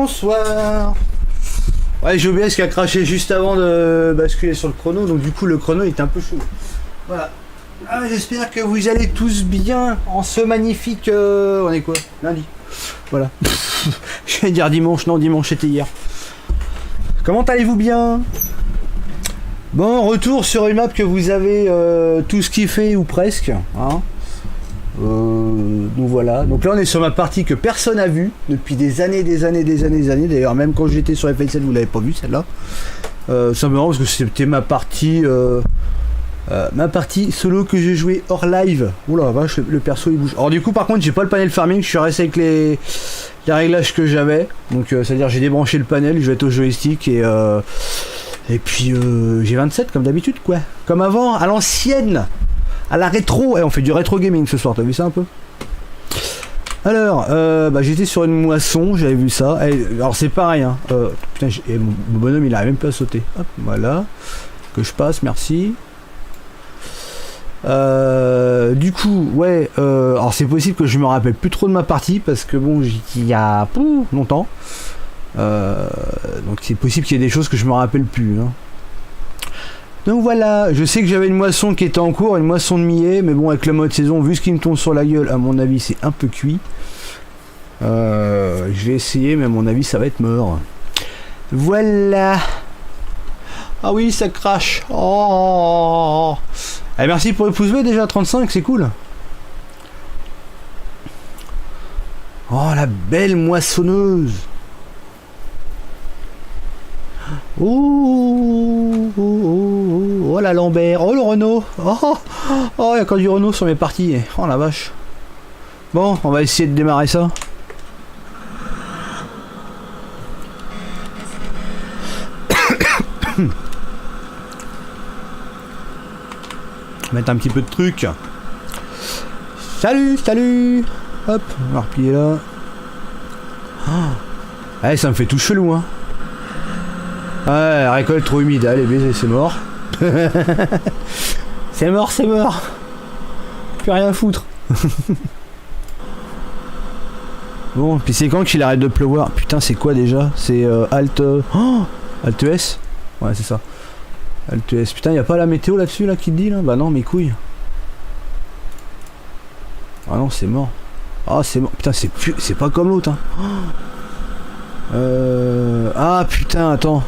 bonsoir. Ouais, j'ai oublié ce qui a craché juste avant de basculer sur le chrono, donc du coup le chrono est un peu chaud. Voilà. Ah, j'espère que vous allez tous bien en ce magnifique... on est quoi? Lundi. Voilà. Je vais dire dimanche, non, dimanche c'était hier. Comment allez-vous bien? Bon, retour sur une map que vous avez tous kiffé ou presque. Hein. Donc voilà. Donc là on est sur ma partie que personne n'a vue depuis des années. D'ailleurs même quand j'étais sur FL7 vous l'avez pas vue celle-là. Simplement parce que c'était ma partie solo que j'ai joué hors live. Oula vache, le perso il bouge. Alors du coup par contre j'ai pas le panel farming, je suis resté avec les réglages que j'avais. Donc c'est-à-dire j'ai débranché le panel, je vais être au joystick et puis j'ai 27 comme d'habitude quoi. Comme avant, à l'ancienne. À la rétro, on fait du rétro gaming ce soir, t'as vu ça un peu? Alors, j'étais sur une moisson, j'avais vu ça. Alors c'est pareil, hein. Putain, mon bonhomme il arrive même pas à sauter. Hop, voilà. Que je passe, merci. Du coup, ouais, alors c'est possible que je me rappelle plus trop de ma partie parce que bon, il y a longtemps. Donc c'est possible qu'il y ait des choses que je me rappelle plus. Hein. Donc voilà, je sais que j'avais une moisson qui était en cours, une moisson de millet, mais bon avec le mode saison, vu ce qui me tombe sur la gueule, à mon avis c'est un peu cuit. Je vais essayer, mais à mon avis ça va être mort. Voilà. Ah oui, ça crache. Oh. Allez, merci pour le pouce bleu déjà, 35, c'est cool. Oh la belle moissonneuse. Oh la Lambert, oh le Renault, oh il y a encore du Renault sur mes parties, oh la vache. Bon, on va essayer de démarrer ça. Mettre un petit peu de truc. Salut, hop, on va replier là. Allez, ça me fait tout chelou hein. Ouais, récolte trop humide, allez baiser, c'est mort. c'est mort. Plus rien à foutre. Bon, puis c'est quand qu'il arrête de pleuvoir? Putain, c'est quoi déjà? C'est Alt... Alt S? Ouais, c'est ça. Alt S. Putain, y a pas la météo là-dessus, là, qui te dit, là? Bah non, mes couilles. Ah non, c'est mort. Ah, c'est mort. Putain, c'est pas comme l'autre, hein. Ah, putain, attends.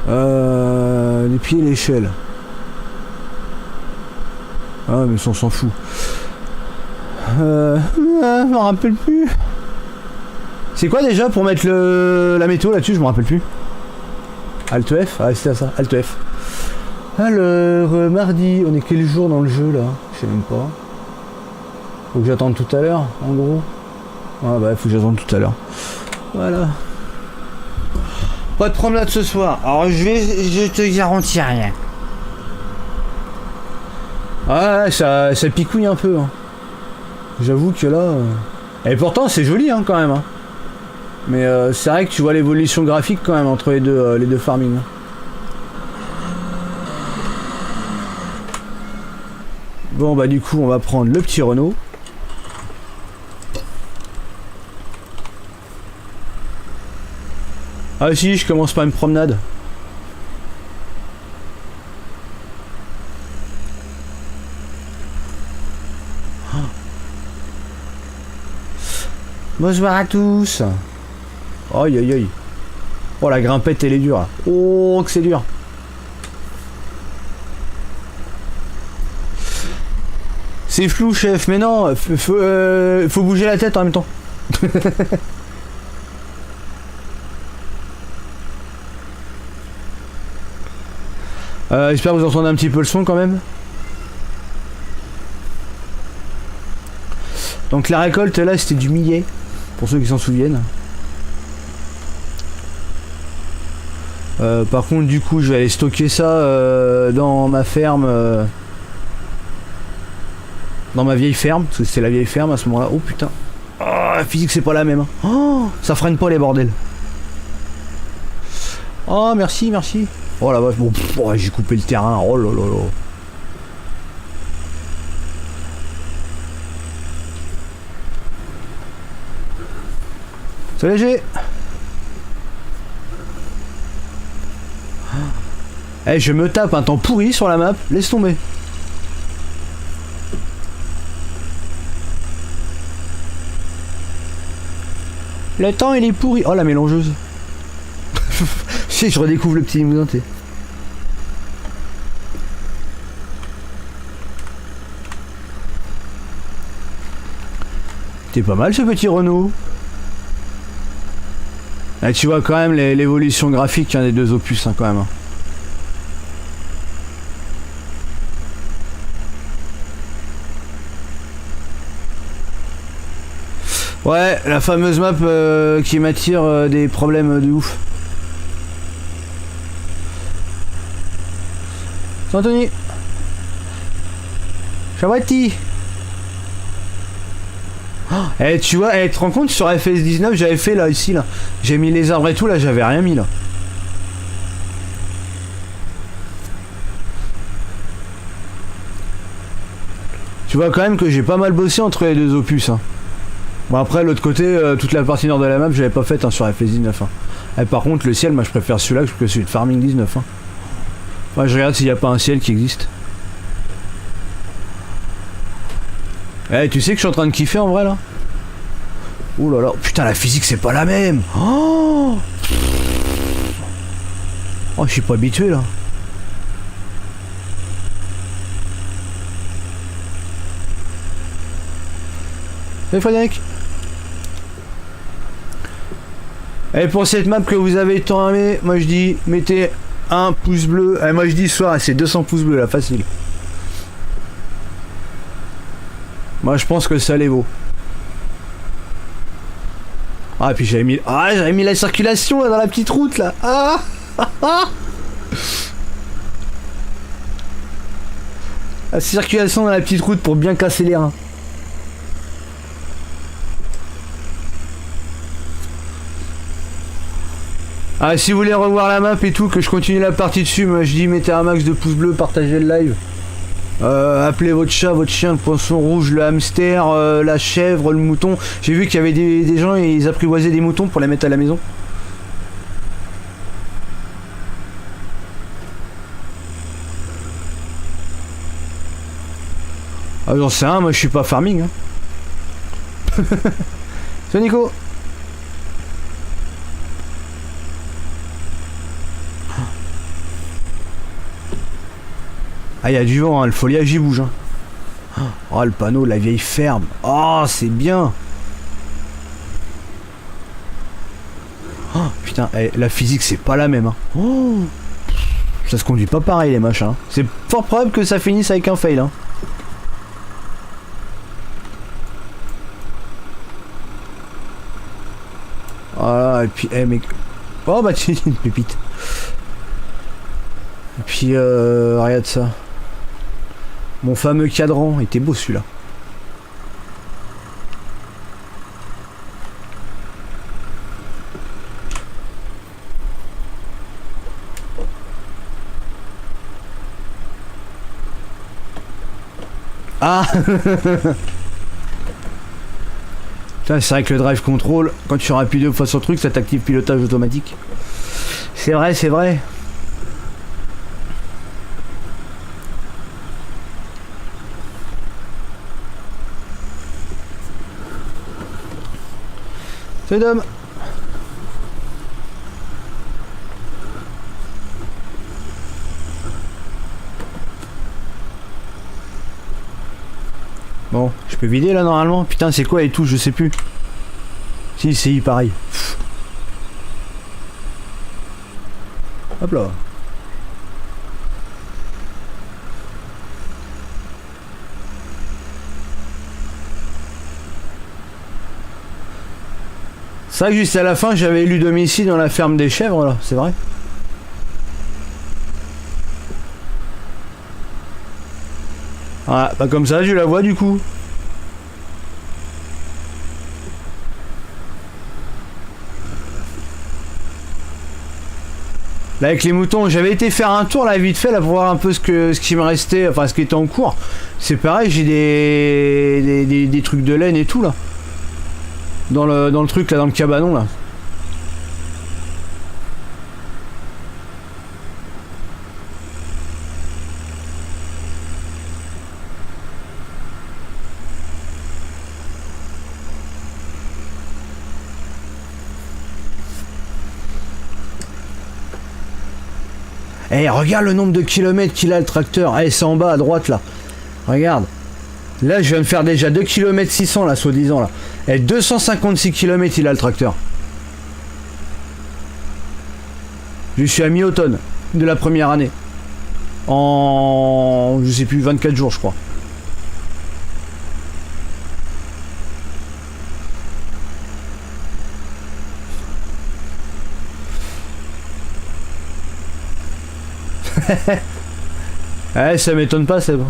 Les pieds et l'échelle. Ah mais on s'en fout. Je m'en rappelle plus. C'est quoi déjà pour mettre la météo là-dessus? Je me rappelle plus. Alt F? Ah c'était ça, Alt F. Alors mardi, on est quel jour dans le jeu là? Je sais même pas. Faut que j'attende tout à l'heure en gros. Ah bah faut que j'attende tout à l'heure. Voilà. Pas de promenade ce soir. Alors je te garantis rien. Ouais, ça picouille un peu. Hein. J'avoue que là... Et pourtant c'est joli hein, quand même. Hein. Mais c'est vrai que tu vois l'évolution graphique quand même entre les deux farming. Hein. Bon bah du coup on va prendre le petit Renault. Ah si, je commence par une promenade. Bonsoir à tous. Aïe aïe aïe. Oh la grimpette elle est dure. Oh que c'est dur. C'est flou chef, mais non, faut bouger la tête en même temps. J'espère que vous entendez un petit peu le son quand même. Donc la récolte là c'était du millet, pour ceux qui s'en souviennent. Par contre du coup je vais aller stocker ça dans ma ferme. Dans ma vieille ferme, parce que c'est la vieille ferme à ce moment là. Oh putain. Oh, la physique c'est pas la même. Hein. Oh, ça freine pas les bordels. Oh merci. Oh la vache, bon, j'ai coupé le terrain, oh là là là. C'est léger. Eh, je me tape un temps pourri sur la map, laisse tomber. Le temps il est pourri. Oh la mélangeuse. Si je redécouvre le petit limousin, t'es. T'es pas mal ce petit Renault. Ah, tu vois quand même l'évolution graphique des deux opus hein, quand même. Ouais, la fameuse map qui m'attire des problèmes de ouf. Anthony. Chavati. Eh tu vois, tu te rends compte sur FS19 j'avais fait là ici là. J'ai mis les arbres et tout là, j'avais rien mis là. Tu vois quand même que j'ai pas mal bossé entre les deux opus hein. Bon après l'autre côté, toute la partie nord de la map j'avais pas faite hein, sur FS19 hein. Et par contre le ciel moi je préfère celui-là que celui de Farming 19 hein. Enfin, je regarde s'il n'y a pas un ciel qui existe. Eh tu sais que je suis en train de kiffer en vrai là. Ouh là là, putain la physique c'est pas la même. Oh, oh je suis pas habitué là. Salut Frédéric. Et pour cette map que vous avez tant aimé, moi je dis mettez un pouce bleu. Et moi je dis soir c'est 200 pouces bleus là, facile. Moi je pense que ça les vaut. Ah et puis j'avais mis la circulation là, dans la petite route là. Ah, la circulation dans la petite route pour bien casser les reins. Ah si vous voulez revoir la map et tout, que je continue la partie dessus, moi je dis mettez un max de pouces bleus, partagez le live. Appelez votre chat, votre chien, le poisson rouge, le hamster, la chèvre, le mouton. J'ai vu qu'il y avait des gens, ils apprivoisaient des moutons pour les mettre à la maison. Ah j'en sais rien, moi je suis pas farming hein. C'est Nico. Ah, il y a du vent, hein, le foliage il bouge. Hein. Oh, le panneau, la vieille ferme. Oh, c'est bien. Oh, putain, la physique, c'est pas la même. Hein. Oh, ça se conduit pas pareil, les machins. C'est fort probable que ça finisse avec un fail. Hein. Voilà, et puis, mec. Oh, bah, tu une pépite. Et puis, regarde ça. Mon fameux cadran, était beau celui-là. Ah putain, c'est vrai que le drive control, quand tu appuies deux fois sur le truc, ça t'active pilotage automatique. C'est vrai, c'est vrai. C'est Dom. Bon, je peux vider là normalement. Putain, c'est quoi les touches? Je sais plus. Si, c'est pareil. Hop là. C'est vrai que juste à la fin, j'avais élu domicile dans la ferme des chèvres là, c'est vrai. Ah, bah comme ça, je la vois du coup. Là avec les moutons, j'avais été faire un tour là vite fait là pour voir un peu ce qui me restait, enfin ce qui était en cours. C'est pareil, j'ai des trucs de laine et tout là. Dans le truc là, dans le cabanon là. Eh, regarde le nombre de kilomètres qu'il a le tracteur. Eh, c'est en bas à droite là. Regarde. Là, je viens de faire déjà 2 km 600 là, soi-disant là. Et 256 km il a le tracteur. Je suis à mi-automne de la première année. En... je sais plus, 24 jours je crois. Ouais, ça m'étonne pas, c'est bon.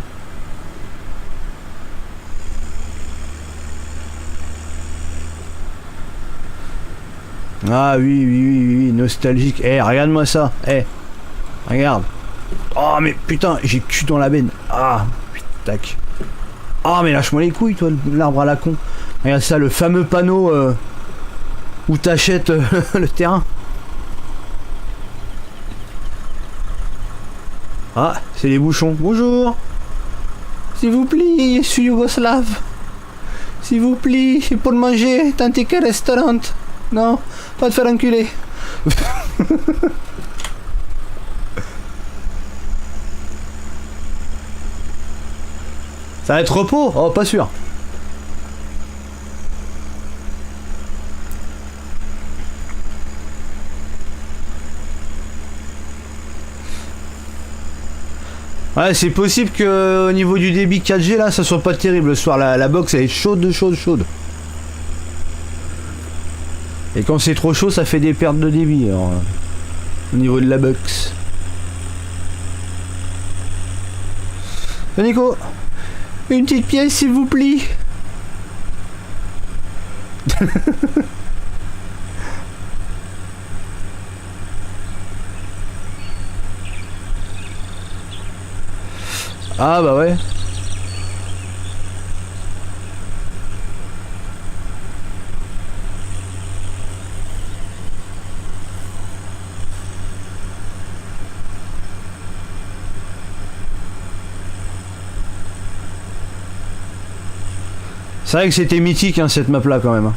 Ah oui, oui, oui, oui, oui, nostalgique. Eh, regarde-moi ça. Eh, regarde. Oh, mais putain, j'ai le cul dans la benne. Ah, putain, tac. Ah, mais lâche-moi les couilles, toi, l'arbre à la con. Regarde ça, le fameux panneau où t'achètes le terrain. Ah, c'est les bouchons. Bonjour. S'il vous plaît, je suis yougoslave. S'il vous plaît, c'est pour manger dans quel restaurant. Non, pas de faire enculer. Ça va être repos? Oh, pas sûr. Ouais, c'est possible que au niveau du débit 4G là, ça soit pas terrible le soir. La box elle est chaude, chaude, chaude. Et quand c'est trop chaud, ça fait des pertes de débit. Alors, au niveau de la box. Nico, une petite pièce s'il vous plaît. Ah bah ouais. C'est vrai que c'était mythique hein, cette map là quand même.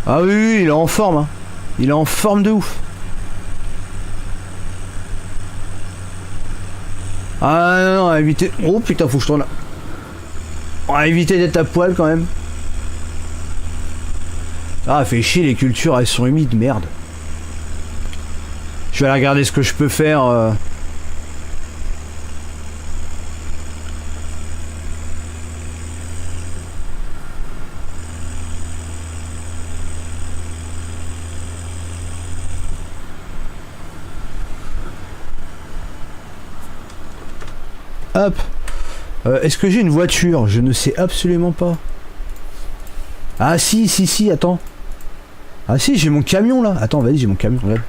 Ah oui, oui, il est en forme. Hein. Il est en forme de ouf. Ah non, non, éviter... Oh putain, faut que je tourne là. On va éviter d'être à poil quand même. Ah, fait chier, les cultures, elles sont humides, merde. Je vais aller regarder ce que je peux faire. Hop. Est-ce que j'ai une voiture? Je ne sais absolument pas. Ah si, si, si, attends. Ah si, j'ai mon camion là. Attends, vas-y, j'ai mon camion, regarde.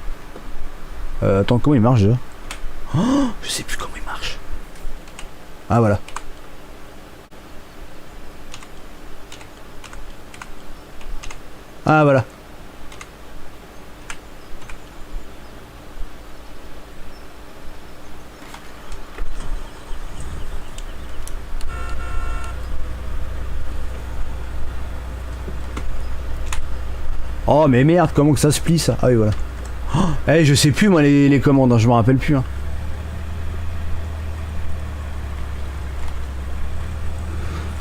Attends, comment il marche déjà? Oh, je sais plus comment il marche. Ah voilà. Ah voilà. Oh mais merde, comment que ça se plie ça? Ah oui voilà. Oh, hey, je sais plus moi les commandes, hein, je me rappelle plus. Hein.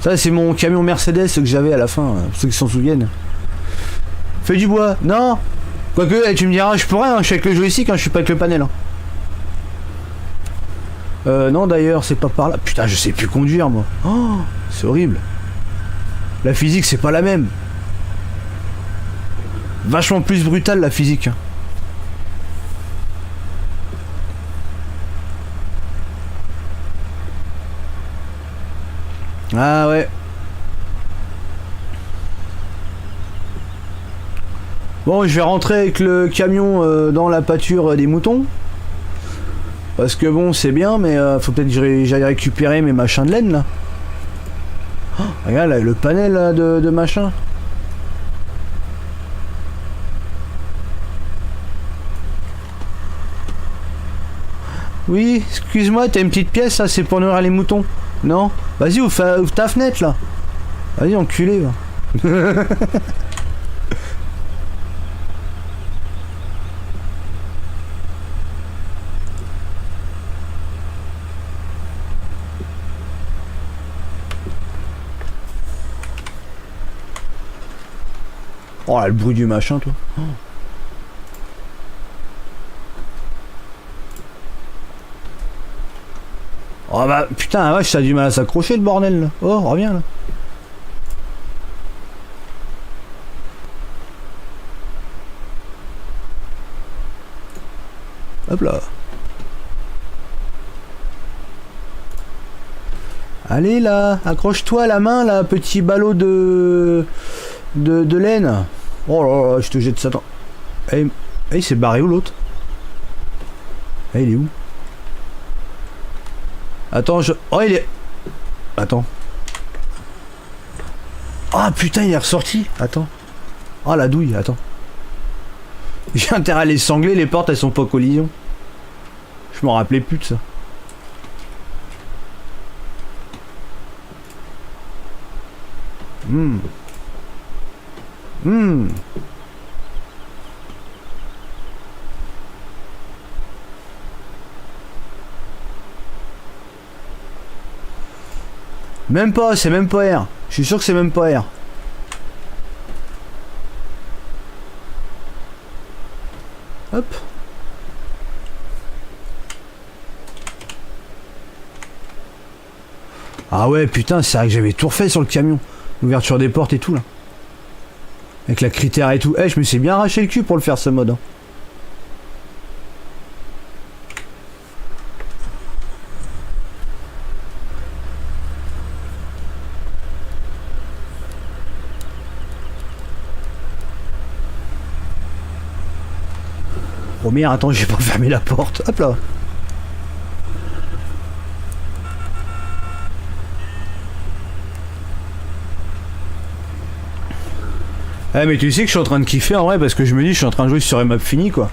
Ça c'est mon camion Mercedes que j'avais à la fin, pour ceux qui s'en souviennent. Fais du bois, non. Quoique, hey, tu me diras, je pourrais, hein, je suis avec le joystick, hein, je suis pas avec le panel. Hein. Non d'ailleurs, c'est pas par là. Putain, je sais plus conduire moi. Oh, c'est horrible. La physique c'est pas la même. Vachement plus brutal la physique. Hein. Ah ouais. Bon, je vais rentrer avec le camion dans la pâture des moutons. Parce que bon, c'est bien, mais faut peut-être que j'aille récupérer mes machins de laine là. Oh, regarde là, le panel là, de machin. Oui, excuse-moi, t'as une petite pièce, ça, c'est pour nourrir les moutons. Non? Vas-y, ouvre ta fenêtre, là. Vas-y, enculé, va. Oh là, le bruit du machin, toi. Oh. Oh bah putain, la vache, ça a du mal à s'accrocher le bordel là. Oh, reviens là. Hop là. Allez là, accroche-toi à la main là, petit ballot de laine. Oh là là, je te jette ça dans... Eh, il s'est barré où l'autre? Eh, il est où? Attends, je... Oh, il est... Attends. Ah putain, il est ressorti. Attends. Oh la douille, attends. J'ai intérêt à les sangler, les portes elles sont pas collision. Je m'en rappelais plus de ça. Hmm. Hmm. Même pas, c'est même pas R. Je suis sûr que c'est même pas R. Hop. Ah ouais, putain, c'est vrai que j'avais tout refait sur le camion. L'ouverture des portes et tout, là. Avec la critère et tout. Eh, je me suis bien arraché le cul pour le faire, ce mode. Hein. Oh merde, attends, j'ai pas fermé la porte. Hop là. Eh mais tu sais que je suis en train de kiffer en vrai parce que je me dis je suis en train de jouer sur une map finie quoi.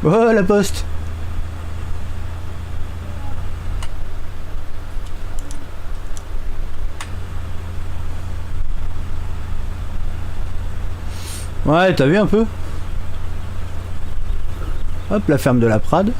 Oh la poste. Ouais, t'as vu un peu? Hop, la ferme de la Prade.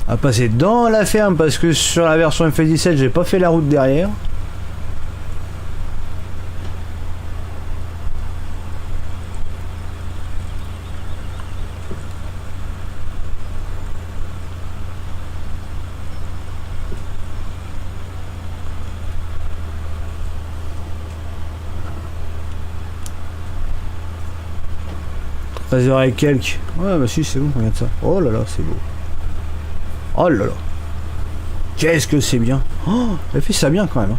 À passer dans la ferme parce que sur la version FS17 j'ai pas fait la route derrière. Et quelques. Ouais, bah si, c'est bon, regarde ça. Oh là là, c'est beau. Oh là là. Qu'est-ce que c'est bien. Oh, elle fait ça bien quand même. Hein.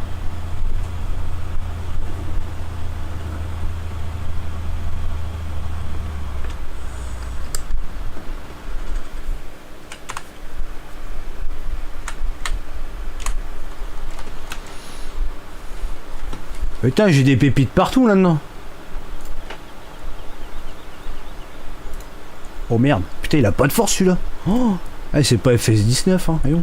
Putain, j'ai des pépites partout là-dedans. Oh merde, putain il a pas de force celui-là. Oh, ah, c'est pas FS19 hein, voyons.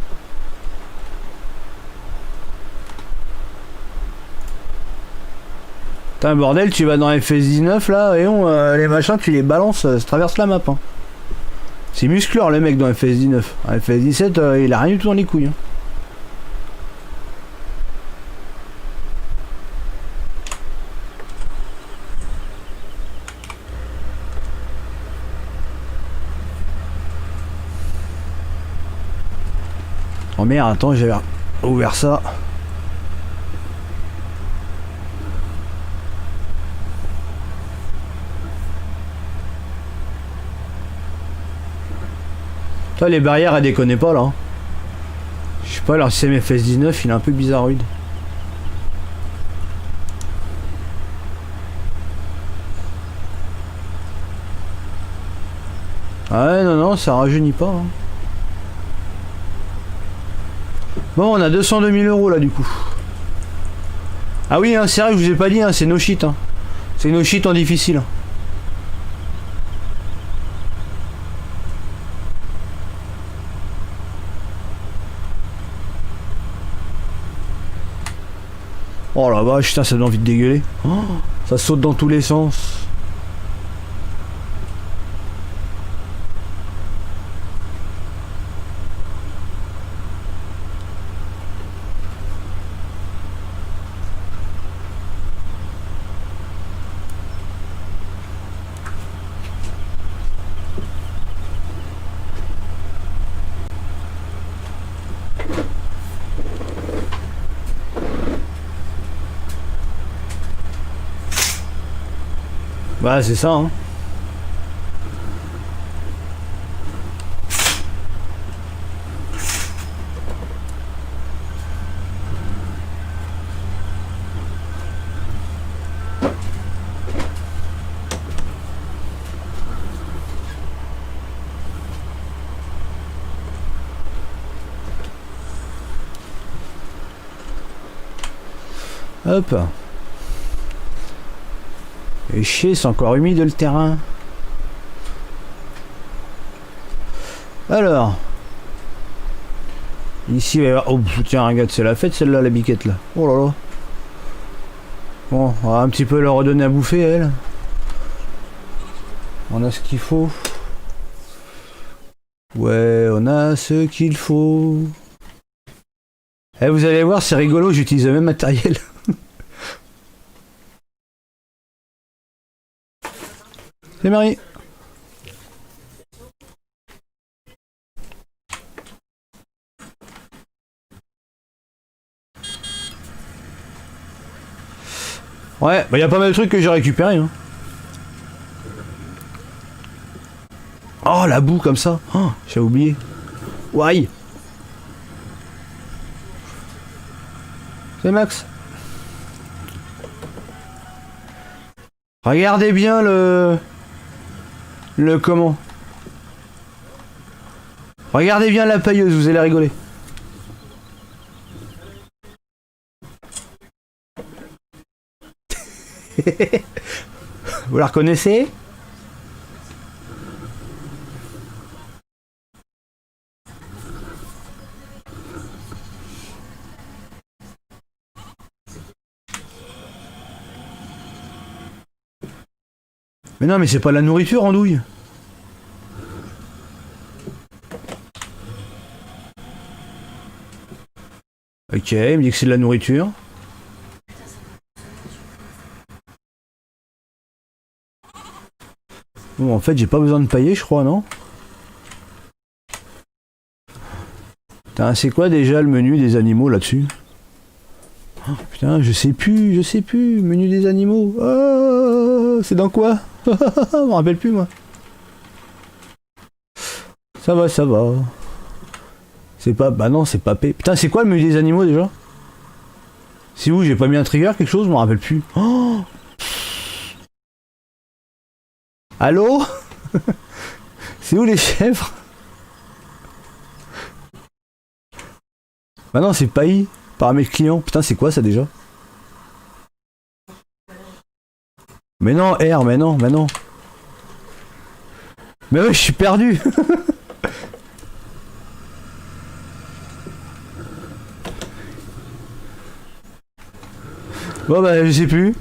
Putain bordel, tu vas dans FS19 là, voyons, les machins tu les balances, ça traverse la map. Hein. C'est muscleur le mec dans FS19. FS17 il a rien du tout dans les couilles. Hein. Oh merde, attends, j'avais ouvert ça. Toi, les barrières, elles déconnaient pas là. Je sais pas, leur système FS19, il est un peu bizarroïde. Ah ouais, non, non, ça rajeunit pas. Hein. Bon, on a 202 000 € là du coup. Ah oui, hein, c'est vrai que je vous ai pas dit, hein, c'est no shit. Hein. C'est no shit en difficile. Oh la vache, putain, ça donne envie de dégueuler. Oh, ça saute dans tous les sens. Bah c'est ça hein. Hop. Et chier, c'est encore humide le terrain. Alors. Ici, il va y avoir... Oh, tiens, regarde, c'est la fête celle-là, la biquette là. Oh là là. Bon, on va un petit peu leur redonner à bouffer, elle. On a ce qu'il faut. Ouais, on a ce qu'il faut. Eh, vous allez voir, c'est rigolo, j'utilise le même matériel. C'est Marie. Ouais, bah y a pas mal de trucs que j'ai récupérés. Hein. Oh, la boue comme ça. Oh, j'ai oublié. Ouais. C'est Max. Regardez bien le comment. Regardez bien la pailleuse, vous allez rigoler. Vous la reconnaissez? Mais non, mais c'est pas la nourriture, andouille. Ok, il me dit que c'est de la nourriture. Bon, en fait, j'ai pas besoin de pailler, je crois, non? Putain, c'est quoi déjà le menu des animaux là-dessus? Oh, putain, je sais plus. Menu des animaux. Oh, c'est dans quoi? Je me rappelle plus, moi. Ça va. C'est pas... Bah non, c'est pas P. Putain, c'est quoi le menu des animaux déjà? C'est où? J'ai pas mis un trigger, quelque chose? Je me rappelle plus. Oh, allô? C'est où les chèvres? Bah non, c'est paillis. Paramètres clients. Putain, c'est quoi ça déjà? Mais non, R, mais non. Mais ouais, je suis perdu. Bon bah, je sais plus.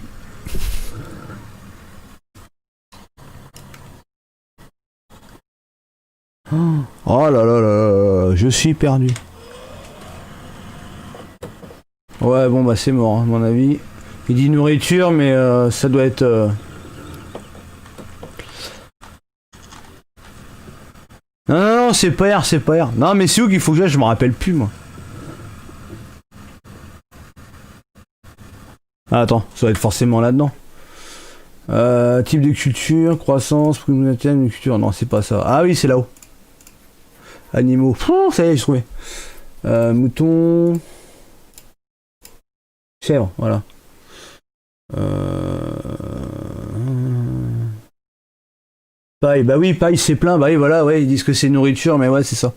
Oh là là là, je suis perdu. Ouais, bon bah c'est mort, à mon avis. Il dit nourriture, mais ça doit être... Non, c'est pas R, Non, mais c'est où qu'il faut que j'aille, je me rappelle plus, moi. Ah, attends, ça va être forcément là-dedans. Type de culture, croissance, thème de culture. Non, c'est pas ça. Ah oui, c'est là-haut. Animaux. Ça y est, j'ai trouvé. Mouton. Chèvre, voilà. Paille, bah oui, paille c'est plein, bah oui, voilà, ouais, ils disent que c'est nourriture, mais ouais, c'est ça.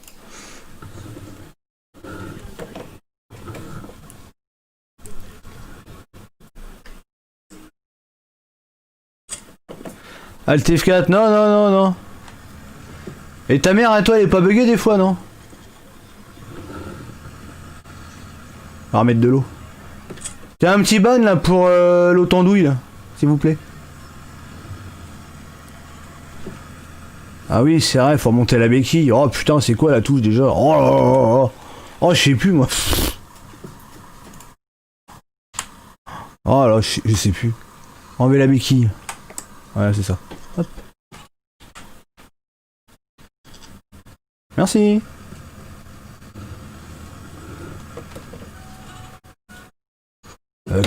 Alt F4, non. Et ta mère, à toi, elle est pas buggée des fois, non? On va remettre de l'eau. T'as un petit ban là pour l'autandouille là, s'il vous plaît. Ah oui, c'est vrai, faut remonter la béquille. Oh putain, c'est quoi la touche déjà? Oh là là là là. Oh, je sais plus moi. Oh là, je sais plus. Enlever la béquille. Voilà, c'est ça. Hop. Merci.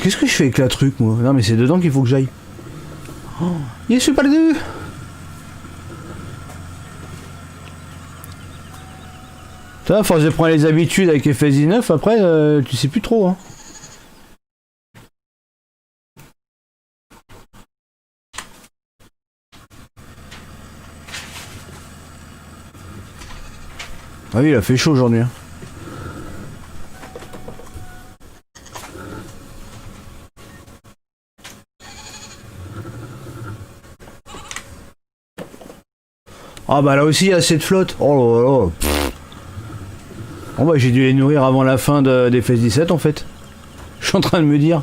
Qu'est-ce que je fais avec la truc moi? Non mais c'est dedans qu'il faut que j'aille. Oh, je suis pas le deux. Toi, à force de prendre les habitudes avec FS19, après, tu sais plus trop, hein. Ah oui, il a fait chaud aujourd'hui. Hein. Ah bah là aussi, il y a cette flotte. Oh là là. Bon bah j'ai dû les nourrir avant la fin des FS17 en fait. Je suis en train de me dire.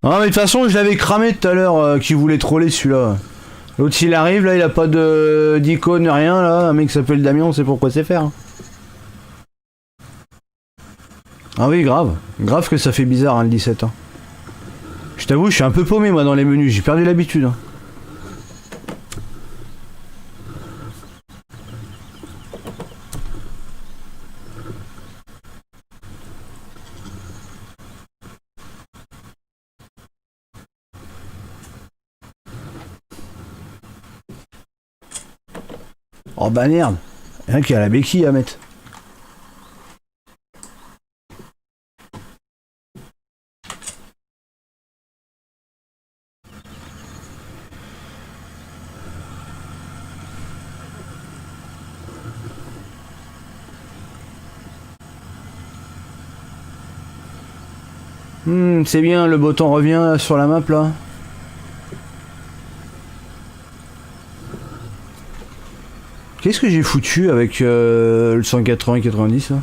Non mais de toute façon je l'avais cramé tout à l'heure qui voulait troller celui-là. L'autre il arrive là, il a pas d'icône rien là, un mec qui s'appelle Damien, on sait pourquoi c'est faire. Hein. Ah oui grave, grave que ça fait bizarre hein, le 17 hein. Je t'avoue je suis un peu paumé moi dans les menus, j'ai perdu l'habitude. Hein. Oh bah merde, rien qu'il y a la béquille à mettre. C'est bien, le beau temps revient sur la map là. Qu'est-ce que j'ai foutu avec le 180-90 là?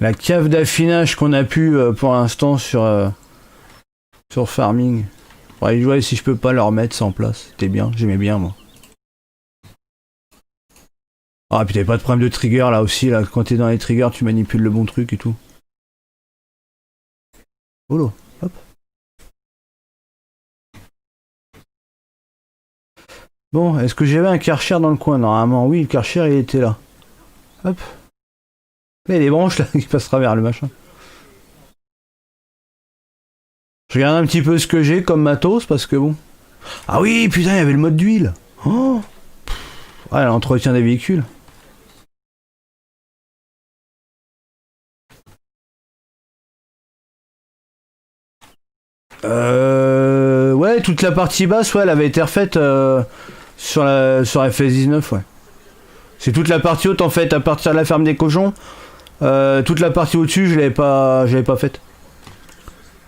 La cave d'affinage qu'on a pu pour l'instant sur Farming. Ouais, ouais, si je peux pas le remettre ça en place, c'était bien, j'aimais bien moi. Ah puis t'avais pas de problème de trigger là aussi, là, quand t'es dans les triggers tu manipules le bon truc et tout. Holo, hop. Bon, est-ce que j'avais un Karcher dans le coin? Normalement oui, le Karcher il était là. Hop. Il y a des branches là qui passent à travers le machin. Je regarde un petit peu ce que j'ai comme matos parce que bon. Ah oui, putain, il y avait le mode d'huile. Oh. Ouais, l'entretien des véhicules. Ouais, toute la partie basse, ouais, elle avait été refaite sur FS19, ouais. C'est toute la partie haute en fait, à partir de la ferme des cochons. Toute la partie au-dessus, j'avais pas faite.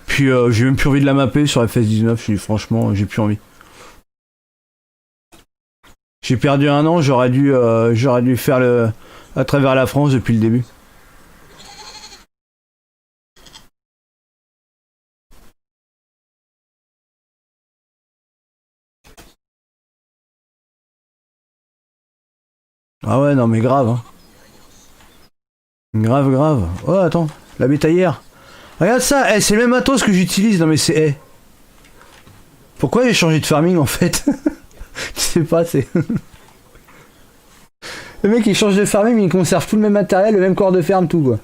Puis j'ai même plus envie de la mapper sur FS19, franchement, j'ai plus envie. J'ai perdu un an, j'aurais dû faire à travers la France depuis le début. Ah ouais, non mais grave. Hein. Grave, grave. Oh, attends, la bétaillère. Regarde ça, c'est le même matos que j'utilise. Non mais c'est... Pourquoi j'ai changé de farming en fait? Je sais pas, c'est... Le mec il change de farming mais il conserve tout le même matériel, le même corps de ferme, tout quoi.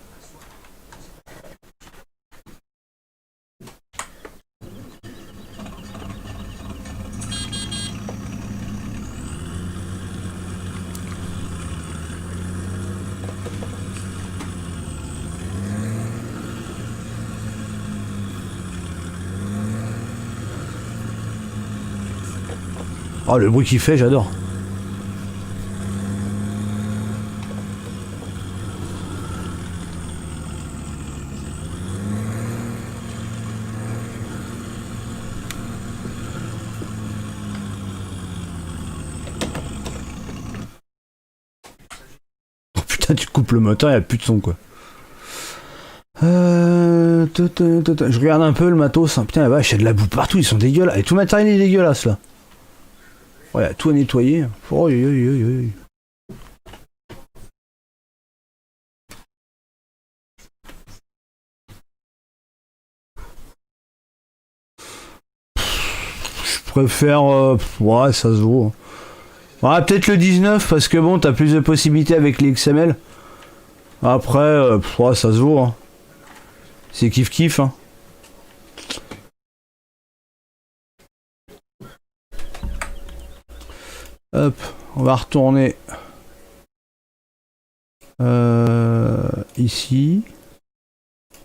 Oh, le bruit qu'il fait, j'adore. Oh putain, tu coupes le moteur, il n'y a plus de son quoi. Je regarde un peu le matos. Hein. Putain, la vache, il y a de la boue partout, ils sont dégueulasses. Et tout le matériel est dégueulasse là. Ouais, il y a tout à nettoyer. Oh, Je préfère. Ouais, ça se vaut. Ouais, peut-être le 19 parce que bon, t'as plus de possibilités avec les XML. Après, ouais, ça se vaut. Hein. C'est kiff kiff. Hein. Hop, on va retourner ici. Ça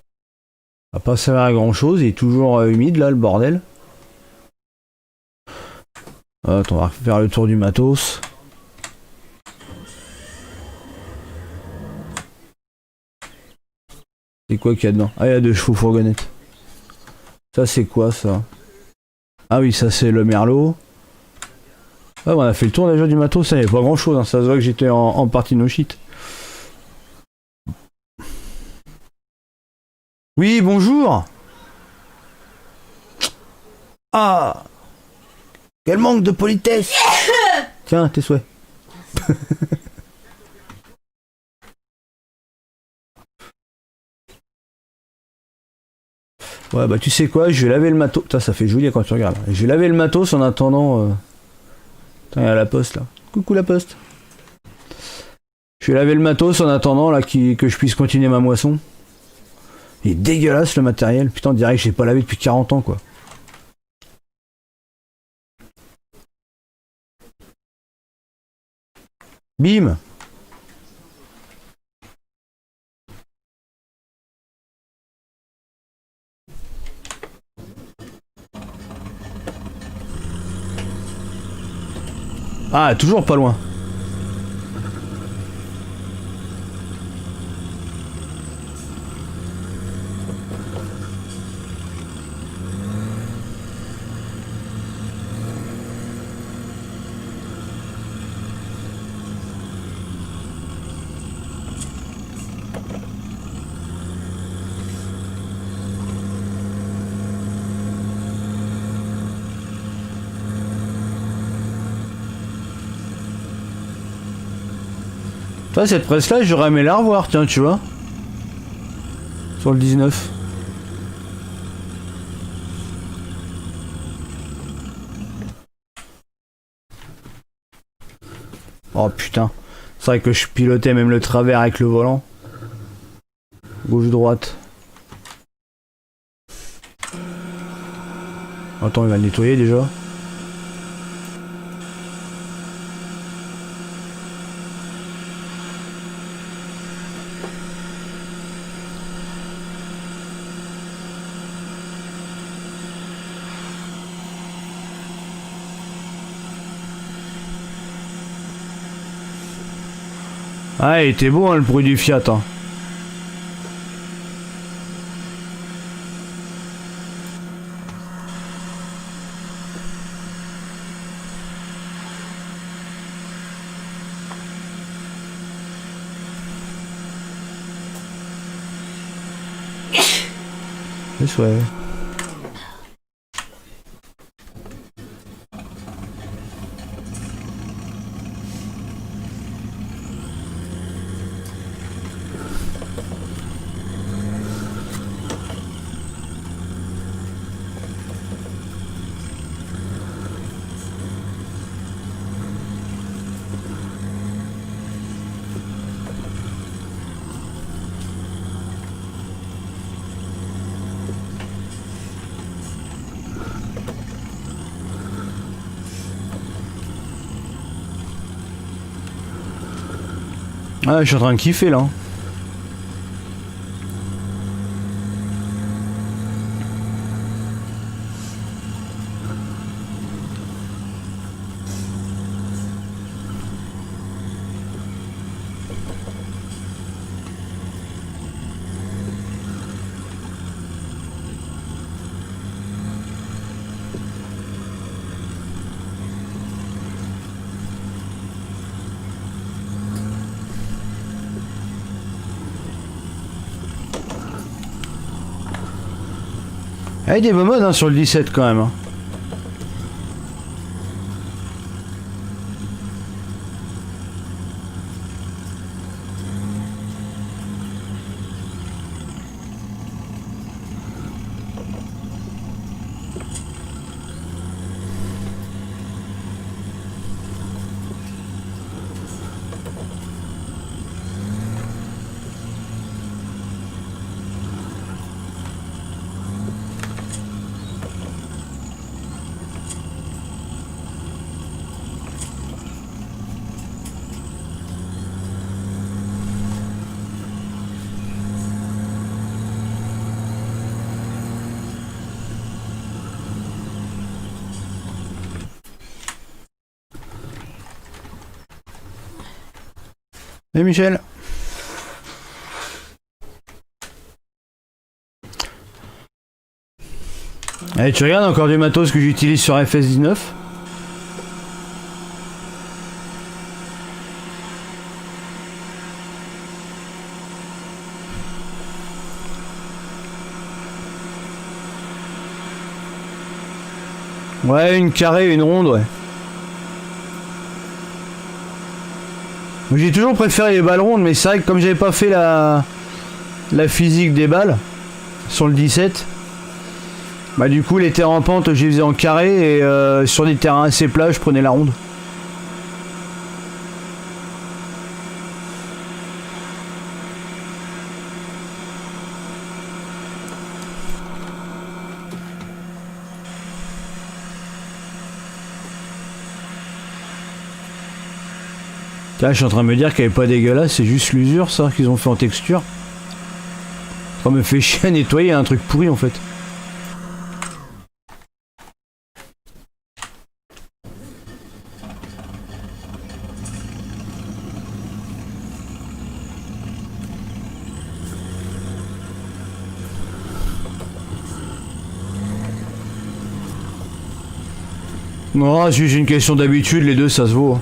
va pas servir à grand chose, il est toujours humide là le bordel. Attends, on va faire le tour du matos. C'est quoi qu'il y a dedans? Ah, il y a 2 chevaux fourgonnettes. Ça c'est quoi ça? Ah oui, ça c'est le merlot. Ah, on a fait le tour déjà du matos, ça y est pas grand chose, hein. Ça se voit que j'étais en partie no shit. Oui, bonjour. Ah, quel manque de politesse. Tiens, tes souhaits. Ouais, bah tu sais quoi, je vais laver le matos. Putain, ça fait joli quand tu regardes. Je vais laver le matos en attendant. Putain, il y a la poste là. Coucou la poste. Je vais laver le matos en attendant là que je puisse continuer ma moisson. Il est dégueulasse le matériel. Putain, on dirait que j'ai pas lavé depuis 40 ans quoi. Bim. Ah, toujours pas loin. Toi, cette presse-là, j'aurais aimé la revoir, tiens, tu vois. Sur le 19. Oh putain. C'est vrai que je pilotais même le travers avec le volant. Gauche-droite. Attends, il va le nettoyer déjà. Ah, il était beau hein, le bruit du Fiat. Hein. Ouais. Ah, je suis en train de kiffer là. Il y a des beaux modes hein, sur le 17 quand même. Hein. Et Michel. Allez, tu regardes encore du matos que j'utilise sur FS19. Ouais, une carrée, une ronde, ouais. J'ai toujours préféré les balles rondes, mais c'est vrai que comme j'avais pas fait la physique des balles sur le 17, bah du coup les terrains en pente je les faisais en carré et sur des terrains assez plats je prenais la ronde. Là, je suis en train de me dire qu'elle est pas dégueulasse, c'est juste l'usure ça qu'ils ont fait en texture. Ça me fait chier à nettoyer un truc pourri en fait. Non, c'est juste une question d'habitude, les deux ça se vaut.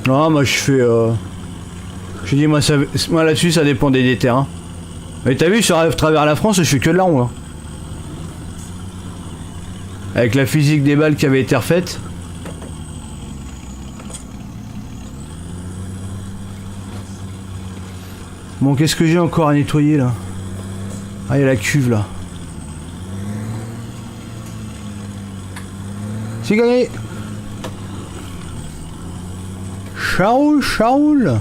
Non, moi je fais. Je dis, moi là-dessus, ça dépend des terrains. Mais t'as vu, sur à travers la France, je fais que de la ronde. Hein. Avec la physique des balles qui avait été refaite. Bon, qu'est-ce que j'ai encore à nettoyer là? Ah, il y a la cuve là. C'est gagné! Shaoul, Shaoul.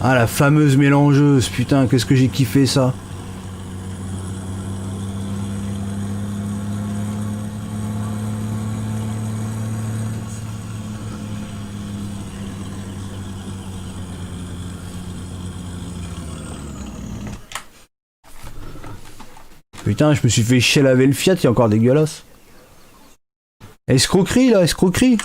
Ah, la fameuse mélangeuse, putain, qu'est-ce que j'ai kiffé ça. Putain, je me suis fait chier laver le Fiat, il est encore dégueulasse. Escroquerie là, escroquerie.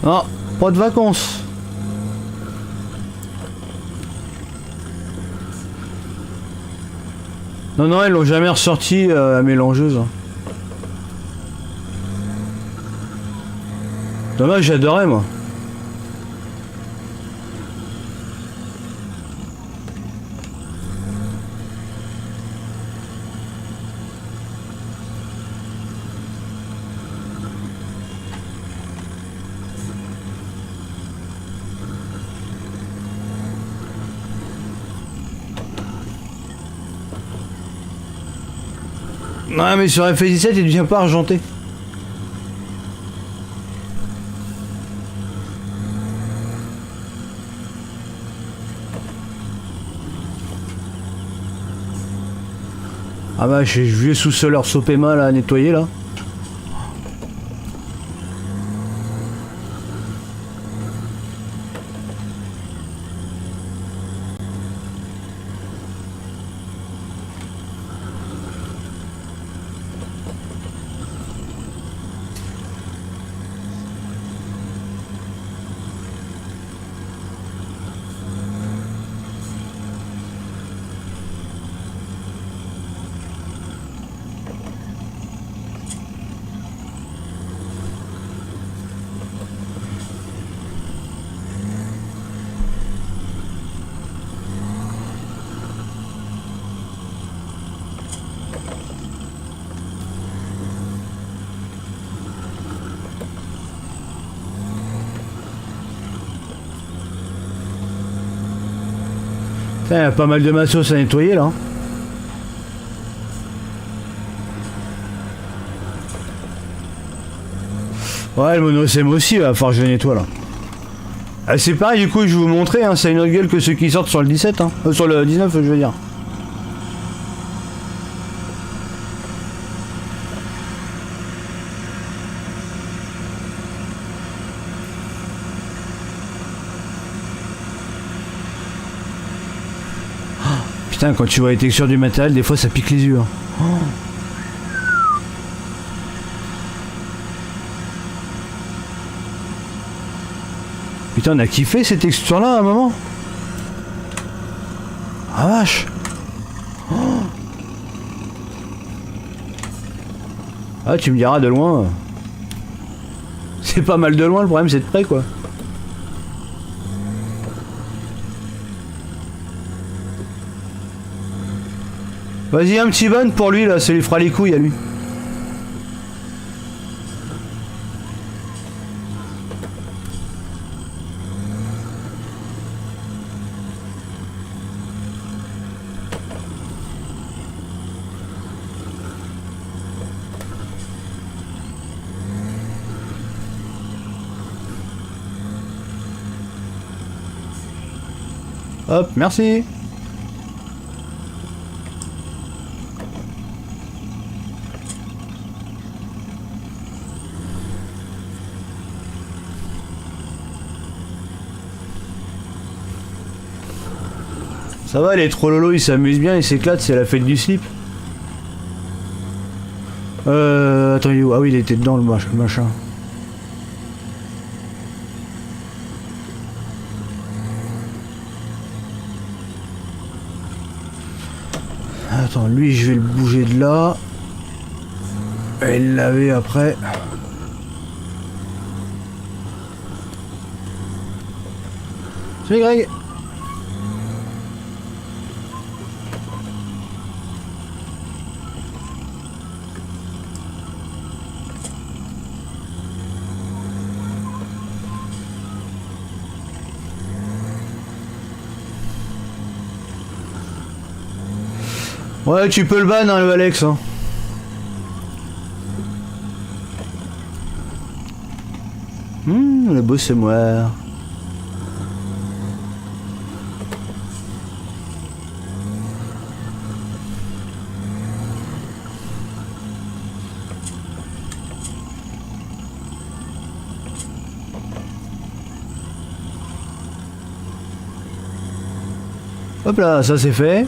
Non, pas de vacances. Non, non, ils l'ont jamais ressorti la mélangeuse. Dommage, j'adorais moi. Non mais sur F17 il devient pas argenté. Ah bah j'ai vieux sous-soleur Sopema là à nettoyer là. Il y a pas mal de massos à nettoyer là. Ouais, le monosème aussi, il va falloir que je le nettoie là. Ah, c'est pareil, du coup, je vais vous montrer, hein, ça a une autre gueule que ceux qui sortent sur le 17, hein. Sur le 19, je veux dire. Putain, quand tu vois les textures du matériel, des fois ça pique les yeux. Hein. Oh. Putain, on a kiffé ces textures-là à un moment. Ah vache. Oh. Ah, tu me diras de loin. C'est pas mal de loin, le problème c'est de près quoi. Vas-y, un petit ban pour lui là, ça lui fera les couilles à lui. Hop, merci. Ça va, les trollolos ils s'amusent bien, ils s'éclatent, c'est la fête du slip. Attends, il est où? Ah oui, il était dedans le machin. Attends, lui je vais le bouger de là. Et le laver après. Salut Greg. Ouais, tu peux le ban, hein, le Alex. Hein. Le boss est mort. Hop là, ça c'est fait.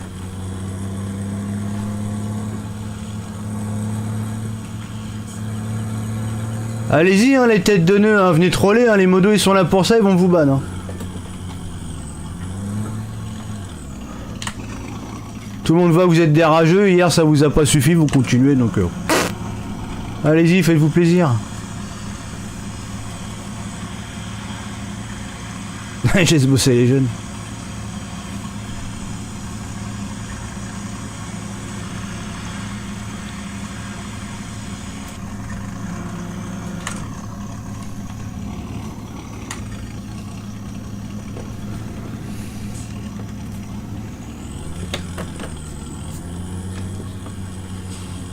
Allez-y, hein, les têtes de nœuds, hein, venez troller, hein, les modos ils sont là pour ça, ils vont vous ban. Hein. Tout le monde voit que vous êtes des rageux, hier ça vous a pas suffi, vous continuez donc... Allez-y, faites-vous plaisir. J'ai bossé les jeunes.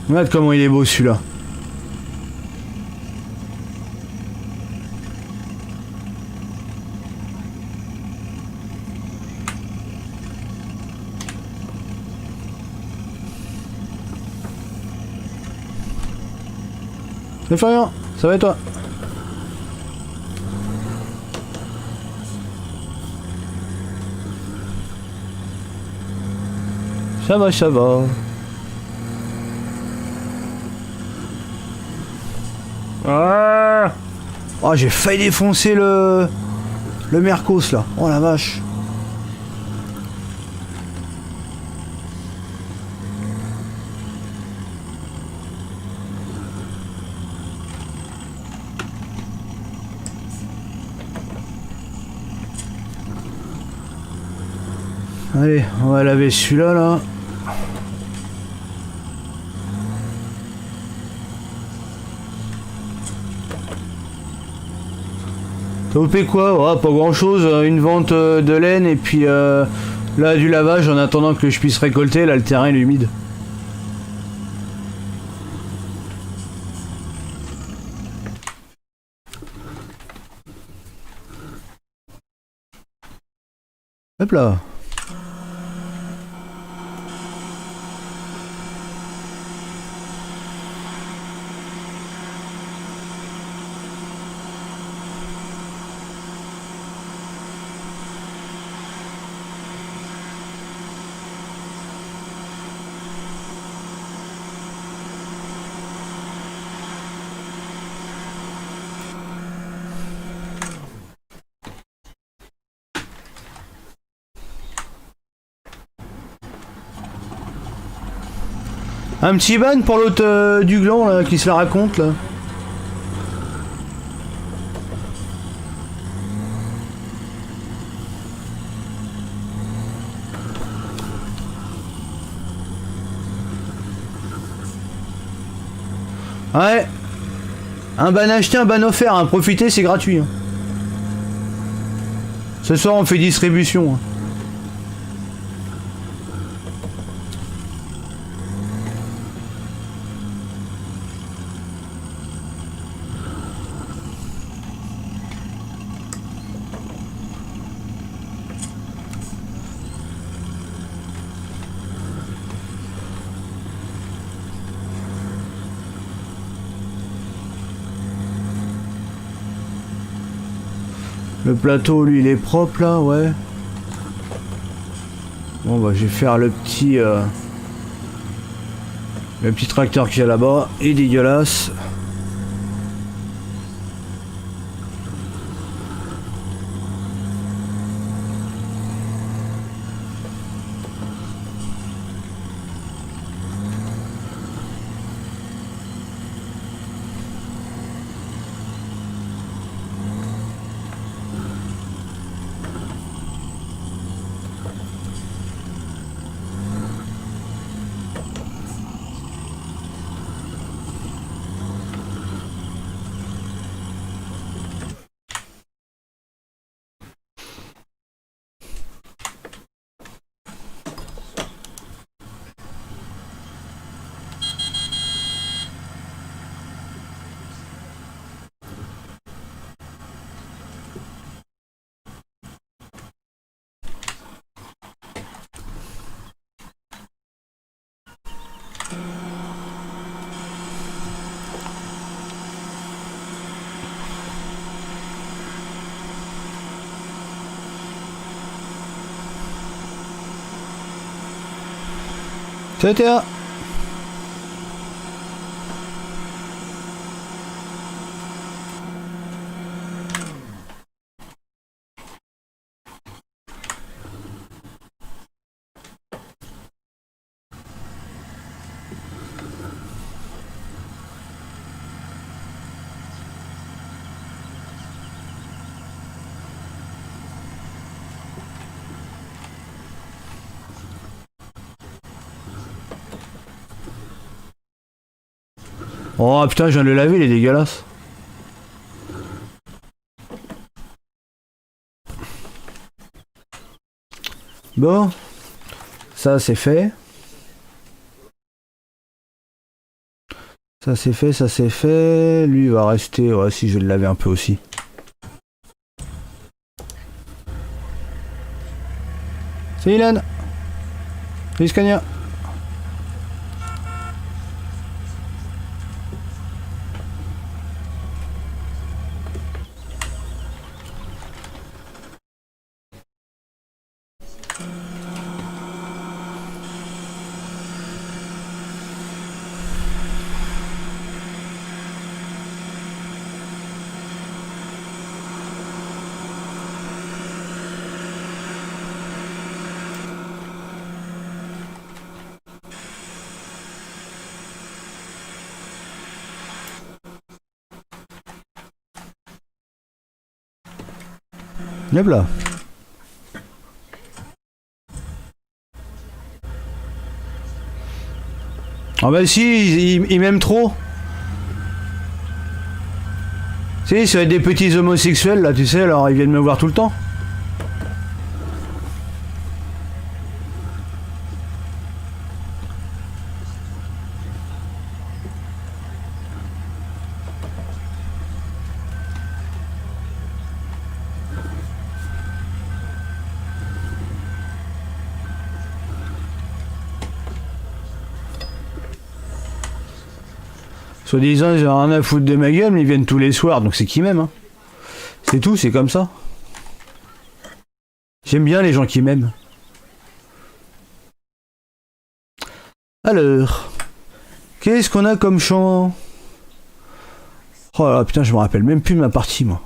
Regarde comment il est beau celui-là. Salut Florian, ça va et toi? Ça va, ça va. Ah, oh, j'ai failli défoncer le Mercos là. Oh la vache. Allez, on va laver celui-là là. T'as loupé quoi? Oh, pas grand chose, une vente de laine et puis là du lavage en attendant que je puisse récolter, là le terrain est humide. Hop là. Un petit ban pour l'autre du gland là qui se la raconte là. Ouais. Un ban acheté, un ban offert, hein. Profitez, c'est gratuit. Hein. Ce soir on fait distribution. Hein. Le plateau, lui, il est propre, là, ouais. Bon, bah, je vais faire le petit... le petit tracteur qu'il y a là-bas. Il est dégueulasse. C'était là. Oh putain, je viens de le laver, il est dégueulasse. Bon, ça c'est fait. Ça c'est fait, ça c'est fait. Lui il va rester. Ouais, si je vais le laver un peu aussi. C'est Ilan. Salut Scania. Lève là. Ah bah si, il m'aime trop. Tu sais, ça va être des petits homosexuels là, tu sais, alors ils viennent me voir tout le temps. Soi-disant, ils ont rien à foutre de ma gueule, mais ils viennent tous les soirs, donc c'est qui m'aime. Hein. C'est tout, c'est comme ça. J'aime bien les gens qui m'aiment. Alors, qu'est-ce qu'on a comme chant? Oh là putain, je me rappelle même plus de ma partie, moi.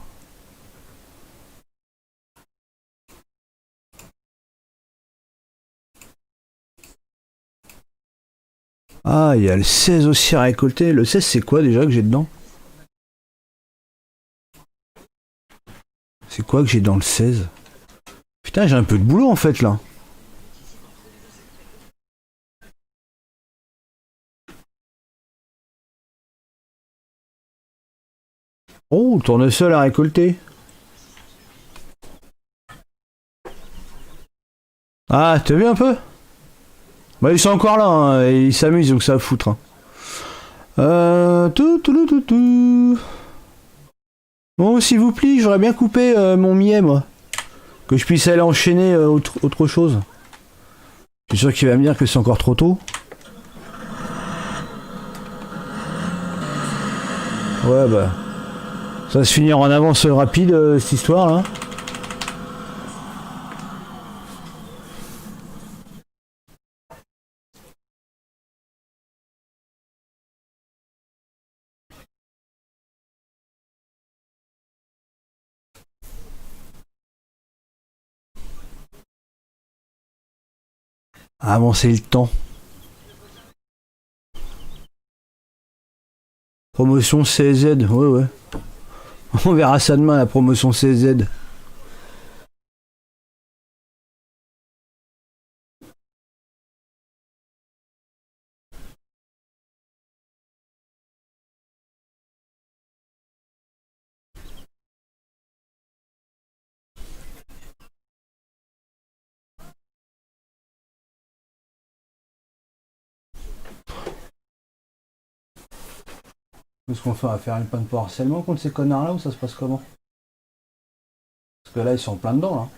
Ah, il y a le 16 aussi à récolter. Le 16, c'est quoi déjà que j'ai dedans? C'est quoi que j'ai dans le 16? Putain, j'ai un peu de boulot en fait là. Oh, tournesol à récolter. Ah, t'as vu un peu? Bah, ils sont encore là, hein, et ils s'amusent, donc ça va foutre. Hein. Tout. Bon, s'il vous plaît, j'aurais bien coupé mon millet, moi. Que je puisse aller enchaîner autre chose. Je suis sûr qu'il va me dire que c'est encore trop tôt. Ouais, bah. Ça va se finir en avance rapide, cette histoire, là. Avancer le temps. Promotion CZ, ouais. On verra ça demain, la promotion CZ. Qu'est-ce qu'on fait? On va faire une panne pour harcèlement contre ces connards-là ou ça se passe comment? Parce que là, ils sont plein dedans, là.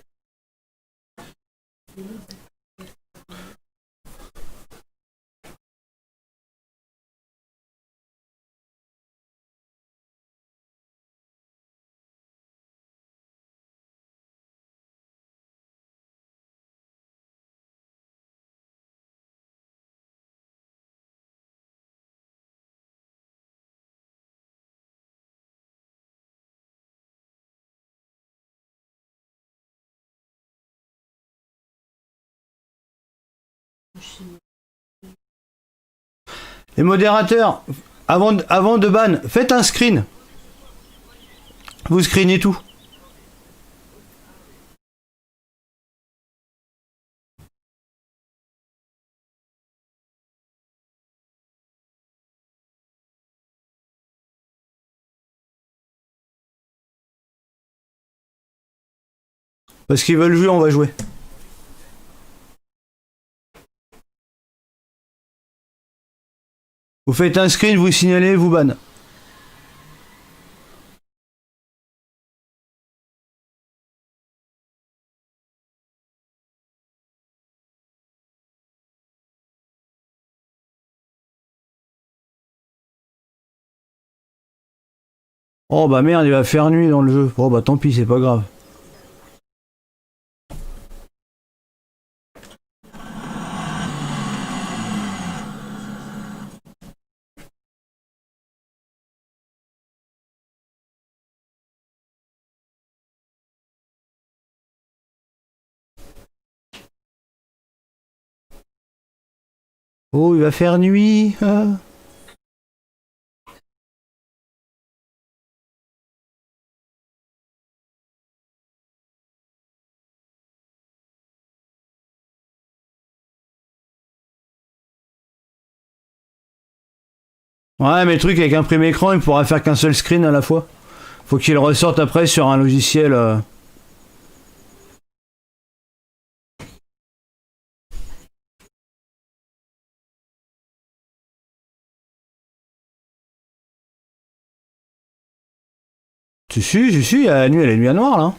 Les modérateurs, avant de ban, faites un screen. Vous screenez tout. Parce qu'ils veulent jouer, on va jouer. Vous faites un screen, vous signalez, vous ban. Oh bah merde, il va faire nuit dans le jeu. Oh bah tant pis, c'est pas grave. Oh, il va faire nuit. Ah. Ouais, mais le truc avec imprimer écran, il pourra faire qu'un seul screen à la fois. Faut qu'il ressorte après sur un logiciel. Si, il y a la nuit, elle est nuit à noir là.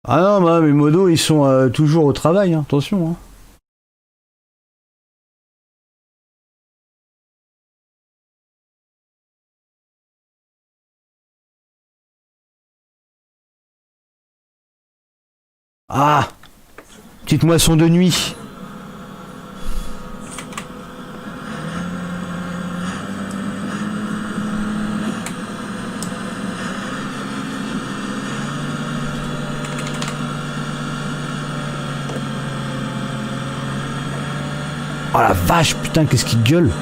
Ah non, bah, mes modos, ils sont toujours au travail, hein, attention. Hein. Ah, petite moisson de nuit. Oh la vache, putain, qu'est-ce qu'il gueule.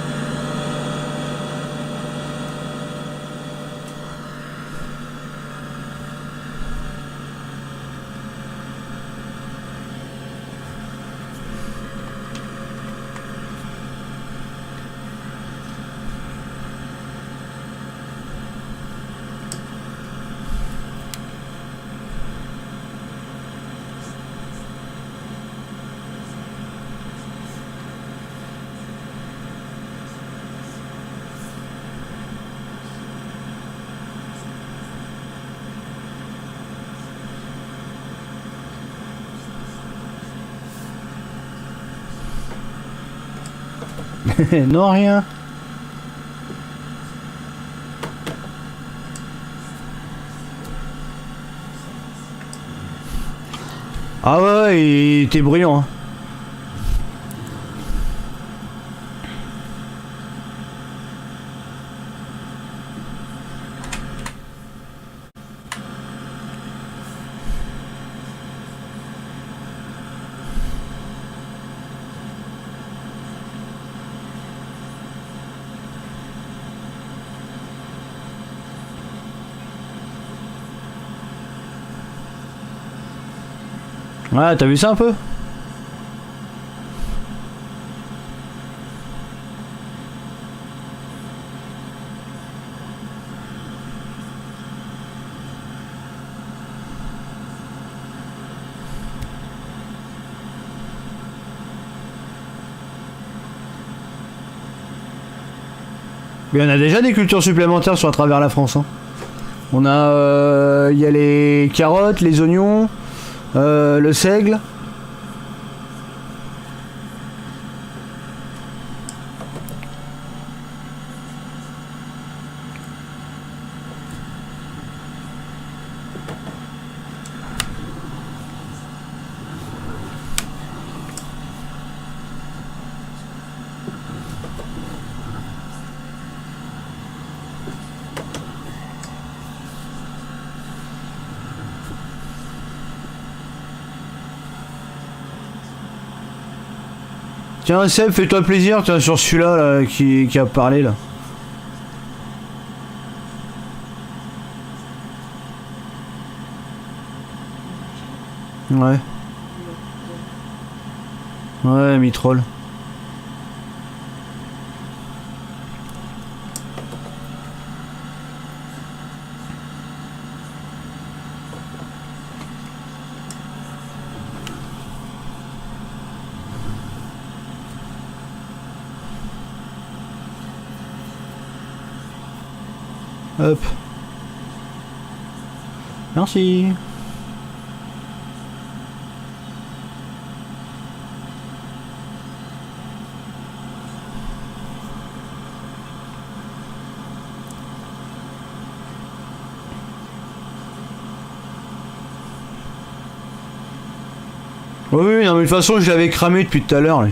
Non, rien. Ah ouais, il était bruyant. Hein. Ouais, t'as vu ça un peu? Mais on a déjà des cultures supplémentaires sur à travers la France. Hein. On a, il y a les carottes, les oignons, le seigle. Tiens Seb, fais-toi plaisir, tiens, sur celui-là là, qui a parlé là. Ouais. Ouais, mi-troll. Hop. Merci. Oui, oui, non, mais de toute façon, je l'avais cramé depuis tout à l'heure.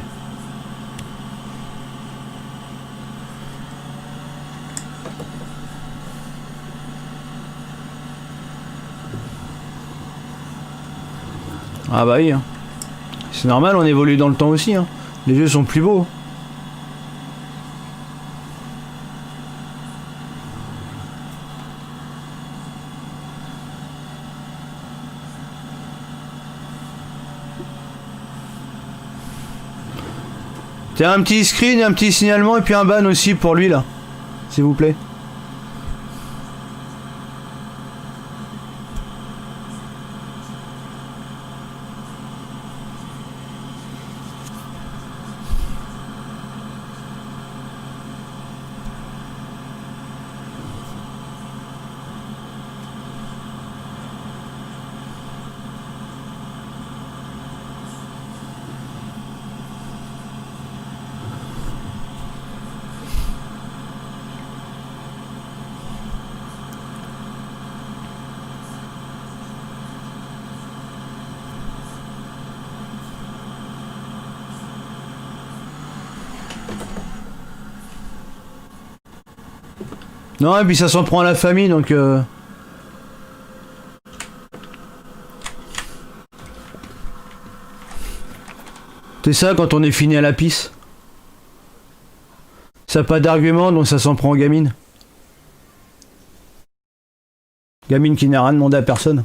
Ah bah oui, hein. C'est normal, on évolue dans le temps aussi. Hein. Les jeux sont plus beaux. Tiens, un petit screen, un petit signalement et puis un ban aussi pour lui là. S'il vous plaît. Non, et puis ça s'en prend à la famille donc. C'est ça quand on est fini à la pisse. Ça n'a pas d'argument donc ça s'en prend aux gamines. Gamine qui n'a rien demandé à personne.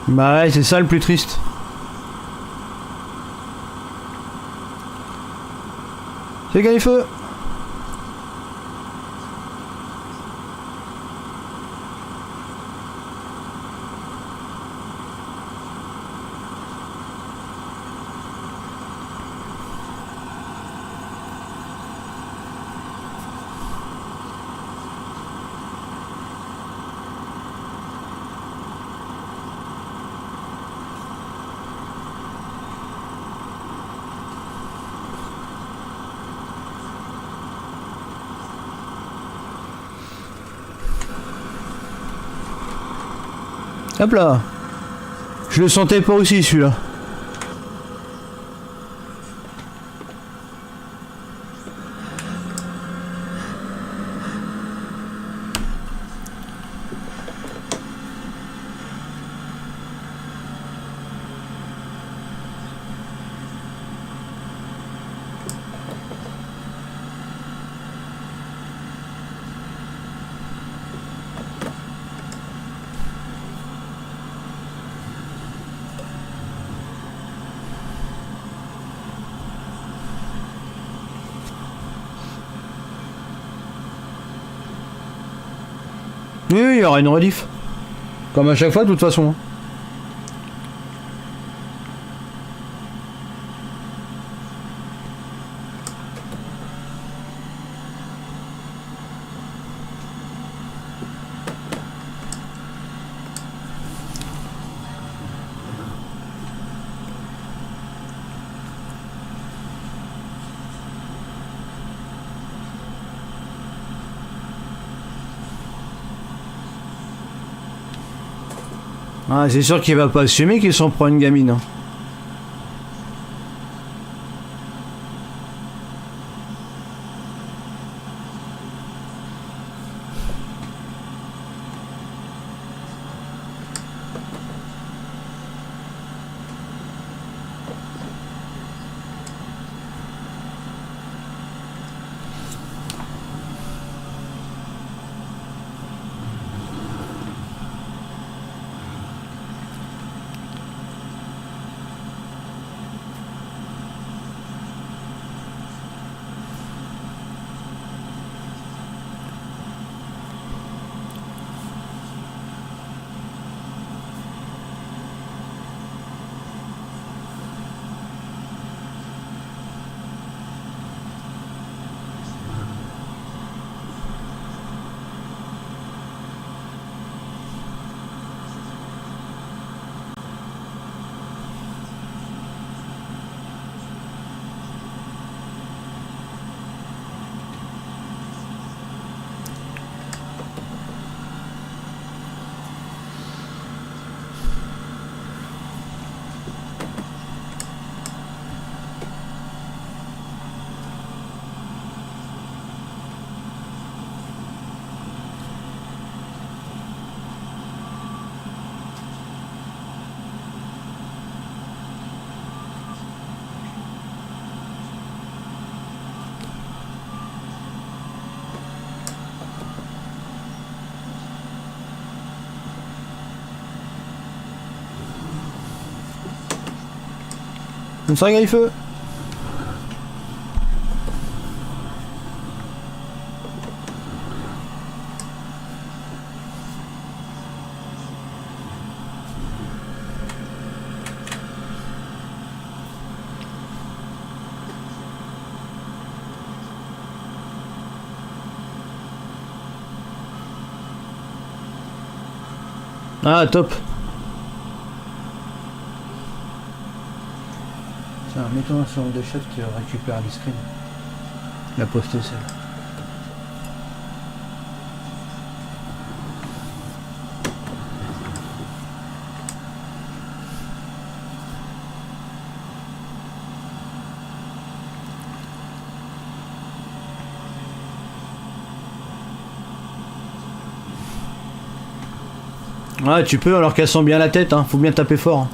Bah ouais, c'est ça le plus triste. C'est gagné feu. Hop là. Je le sentais pas aussi celui-là. Oui, oui, il y aura une rediff. Comme à chaque fois, de toute façon. Ah, c'est sûr qu'il va pas assumer qu'il s'en prend une gamine. Hein. Une seringue à feu. Ah, top. Tiens, mets-toi sur le de chef, tu récupères le screen. La poste celle. Ouais, tu peux en leur cassant bien la tête, hein. Faut bien taper fort. Hein.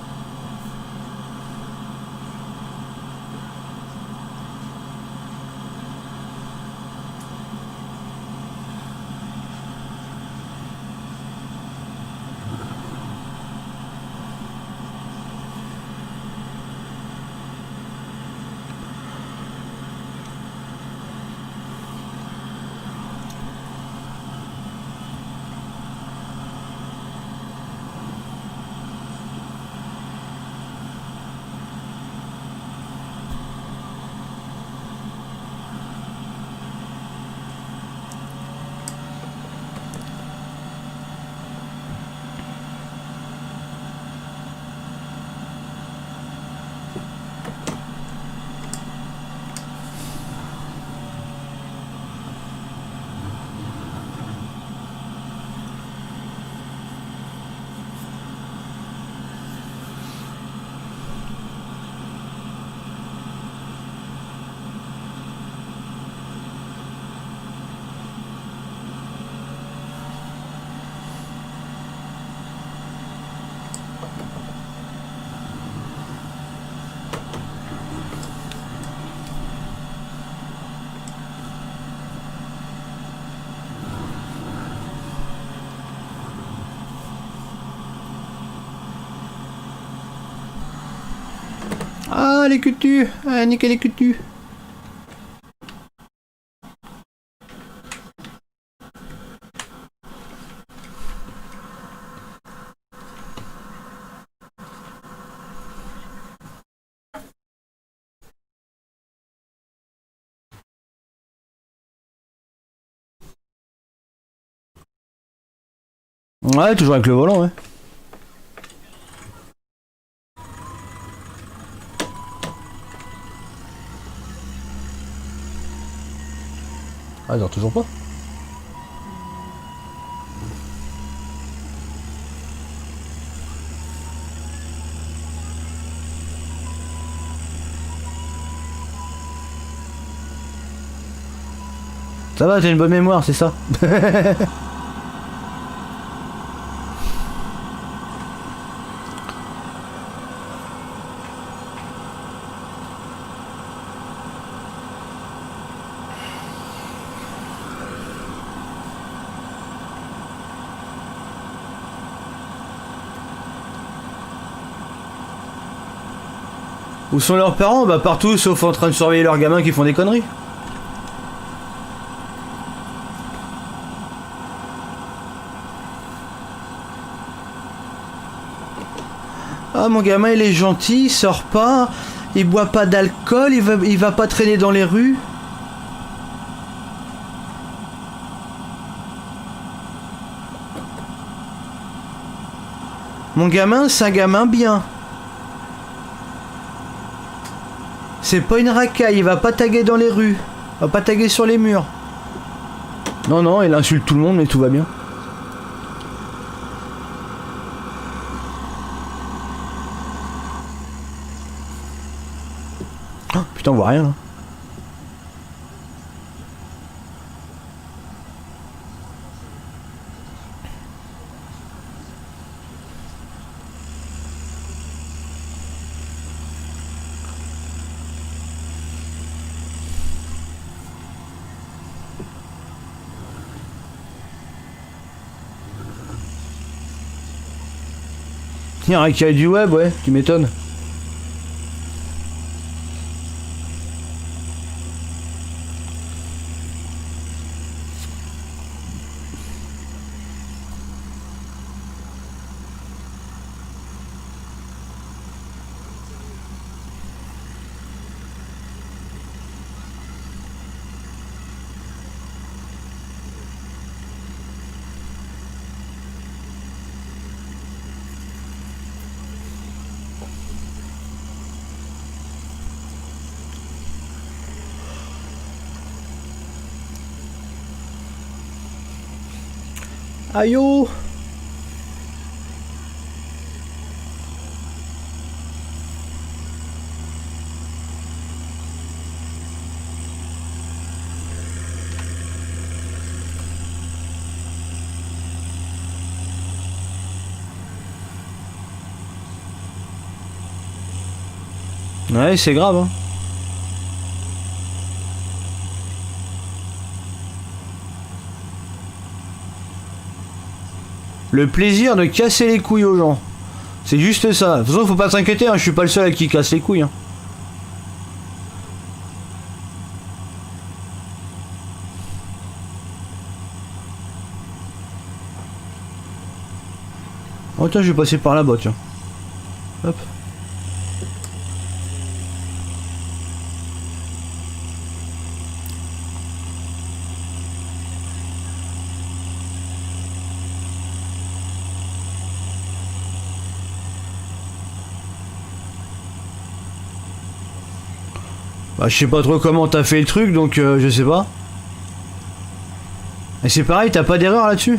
Ah, les cutus. Ah, nickel les cutus. Ouais, toujours avec le volant, ouais. Ah, il dort toujours pas. Ça va, t'as une bonne mémoire, c'est ça. Où sont leurs parents? Bah partout, sauf en train de surveiller leurs gamins qui font des conneries. Ah, mon gamin il est gentil, il sort pas, il boit pas d'alcool, il va pas traîner dans les rues. Mon gamin, c'est un gamin bien. C'est pas une racaille, il va pas taguer dans les rues, il va pas taguer sur les murs. Non, non, il insulte tout le monde, mais tout va bien. Oh, putain, on voit rien là. Tiens, un qui du web, ouais, tu m'étonnes. Aïe oh. Ouais, c'est grave, hein. Le plaisir de casser les couilles aux gens. C'est juste ça. De toute façon, faut pas s'inquiéter, hein, je suis pas le seul à qui casse les couilles. Hein. Oh tiens, je vais passer par là-bas, tiens. Hop. Bah, je sais pas trop comment t'as fait le truc, donc je sais pas. Et c'est pareil, t'as pas d'erreur là-dessus?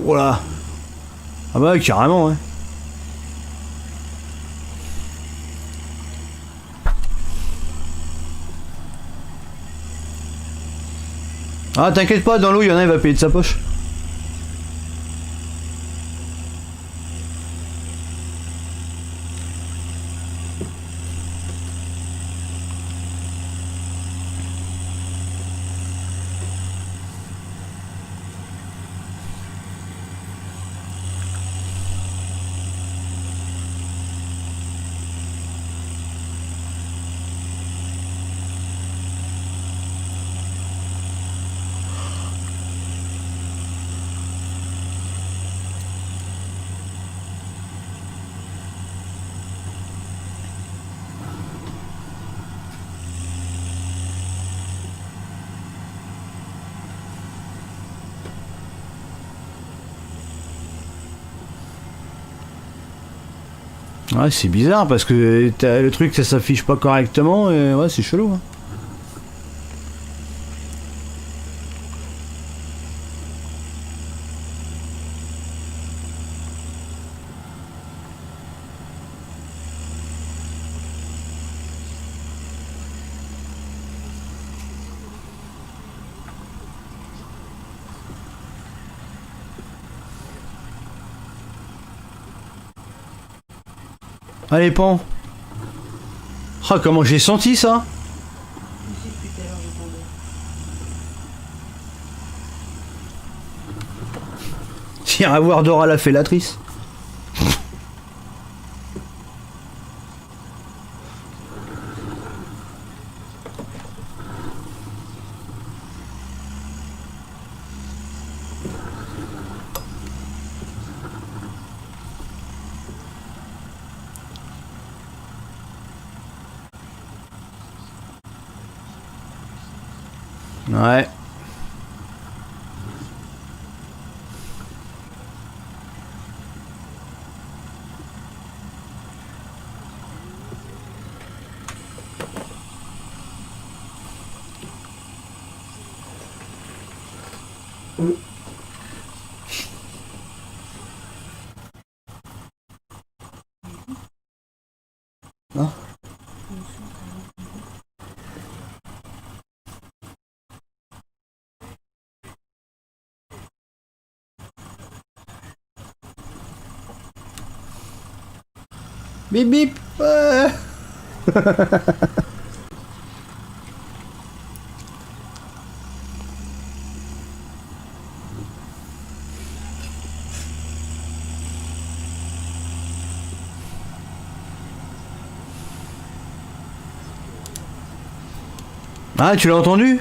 Voilà. Ah bah carrément, ouais. Ah t'inquiète pas, dans l'eau il y en a, il va payer de sa poche. Ouais, c'est bizarre parce que le truc ça s'affiche pas correctement et ouais, c'est chelou. Hein. Allez, pan. Ah, comment j'ai senti ça? Tiens, à voir Dora la fellatrice. Ouais. Ah. Bip bip. Ouais. Ah, tu l'as entendu?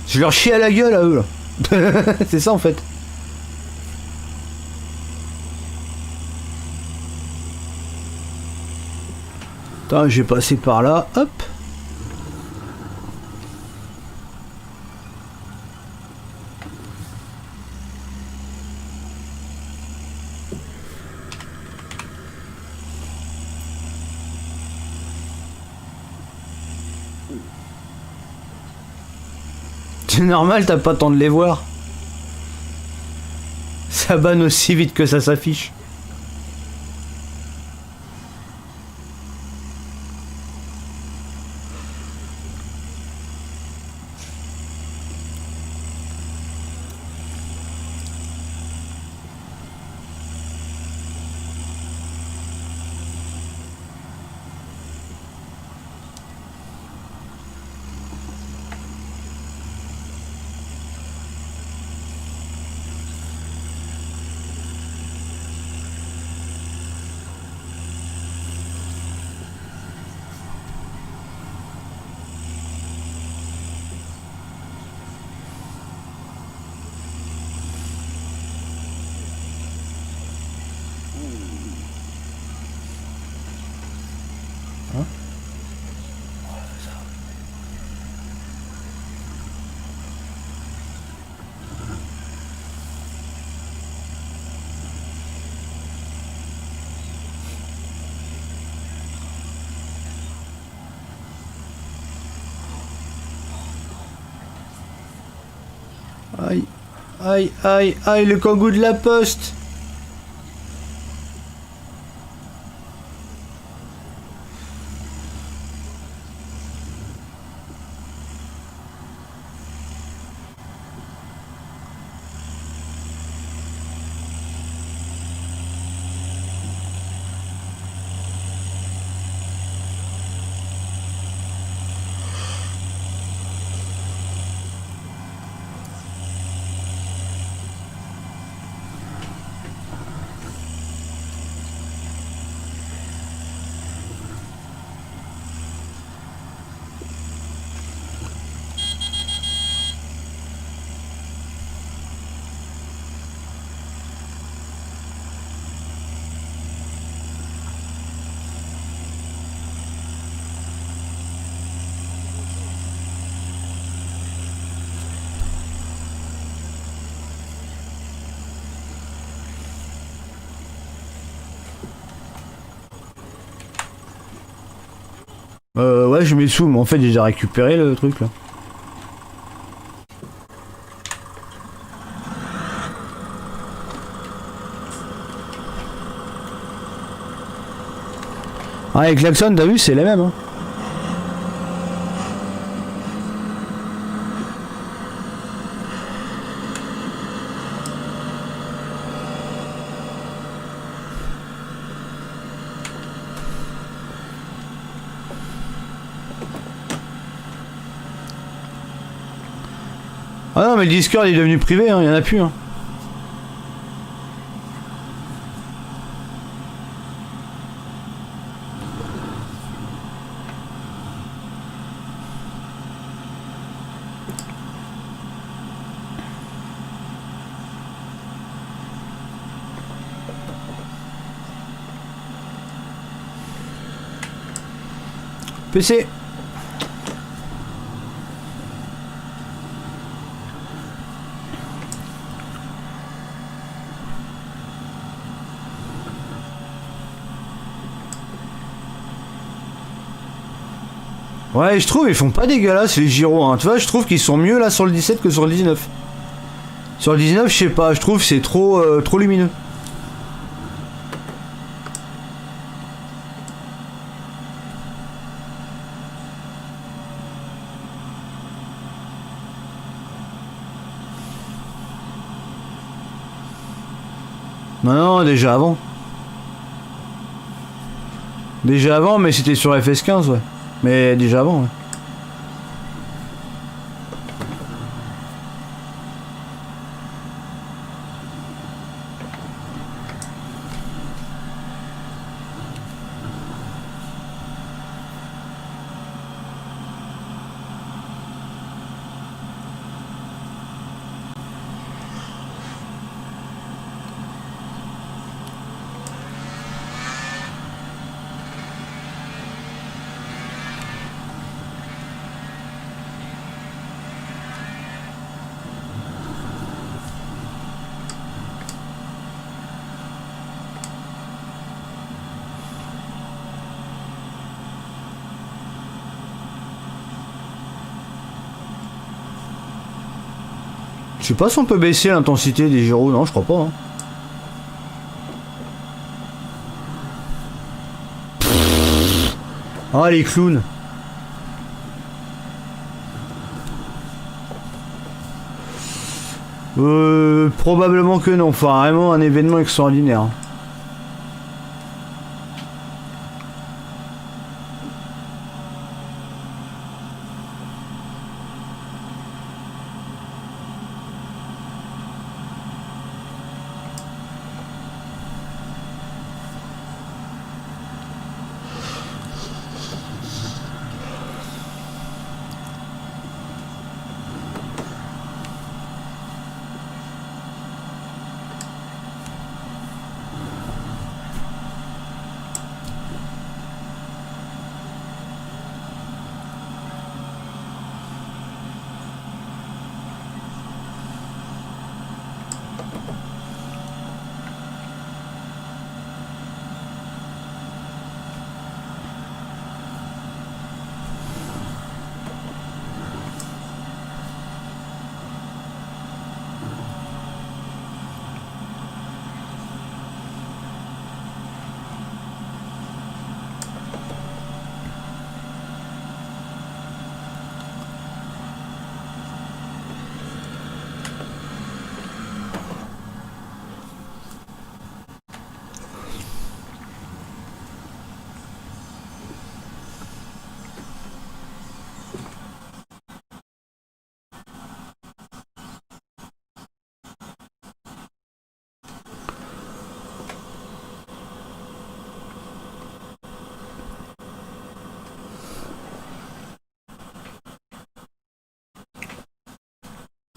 Je leur chie à la gueule à eux là. C'est ça en fait. Attends, je vais passer par là, hop. C'est normal, t'as pas le temps de les voir. Ça banne aussi vite que ça s'affiche. Aïe, aïe, aïe, aïe, le kangou de la poste. Ouais, je mets sous, mais en fait, j'ai déjà récupéré le truc là. Ah, les klaxons, t'as vu, c'est les mêmes. Hein. Ah non, mais le Discord il est devenu privé, hein, il y en a plus. Hein. PC. Ouais, je trouve ils font pas dégueulasses les gyros. Hein. Tu vois, je trouve qu'ils sont mieux là sur le 17 que sur le 19. Sur le 19, je sais pas, je trouve c'est trop lumineux. Non, non, déjà avant. Déjà avant, mais c'était sur FS15, ouais. Mais déjà avant, ouais. Je sais pas si on peut baisser l'intensité des gyros, non, je crois pas. Hein. Ah, les clowns. Probablement que non. Enfin, vraiment un événement extraordinaire.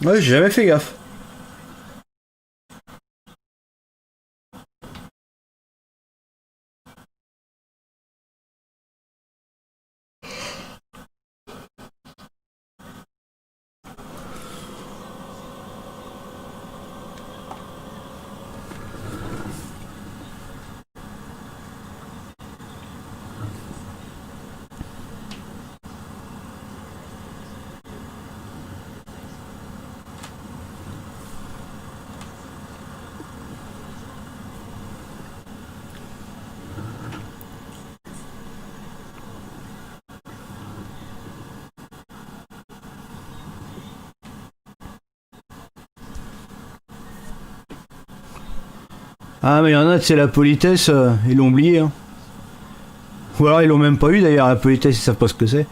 Ouais, j'ai jamais fait gaffe. Ah mais il y en a, c'est la politesse, ils l'ont oublié. Hein. Ou alors ils l'ont même pas eu d'ailleurs, la politesse, ils savent pas ce que c'est.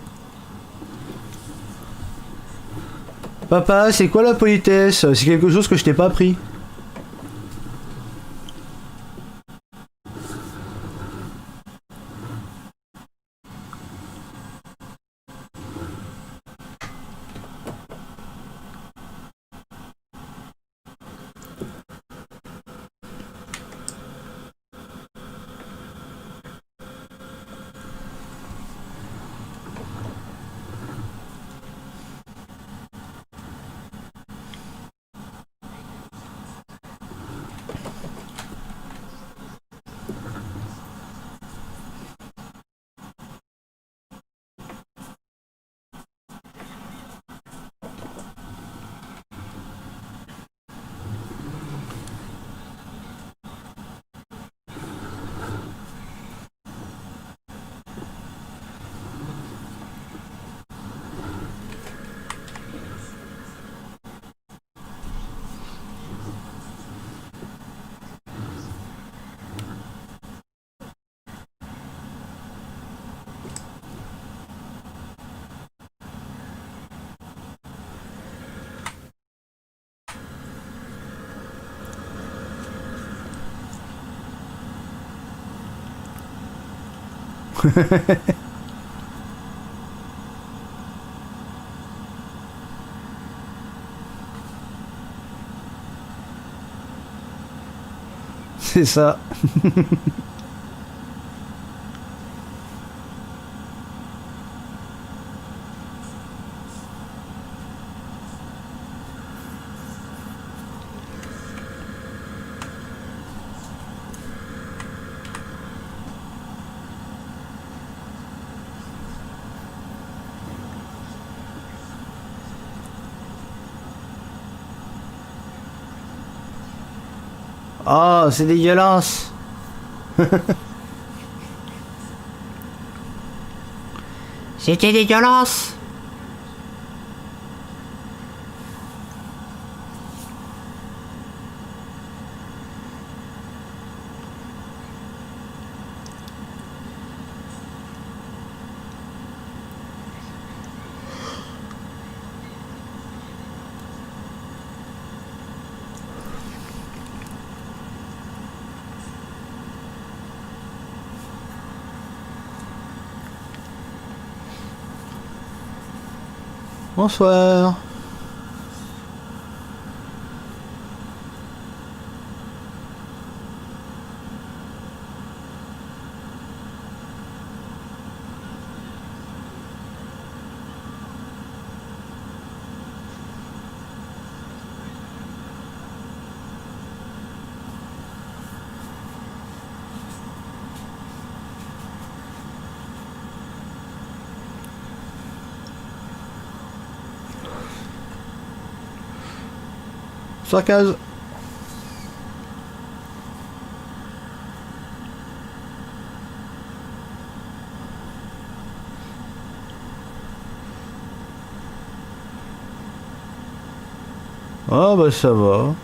Papa, c'est quoi la politesse? C'est quelque chose que je t'ai pas appris. C'est ça. Oh, c'est dégueulasse. C'était dégueulasse. Bonsoir. Sarcasme. Ah bah ça va.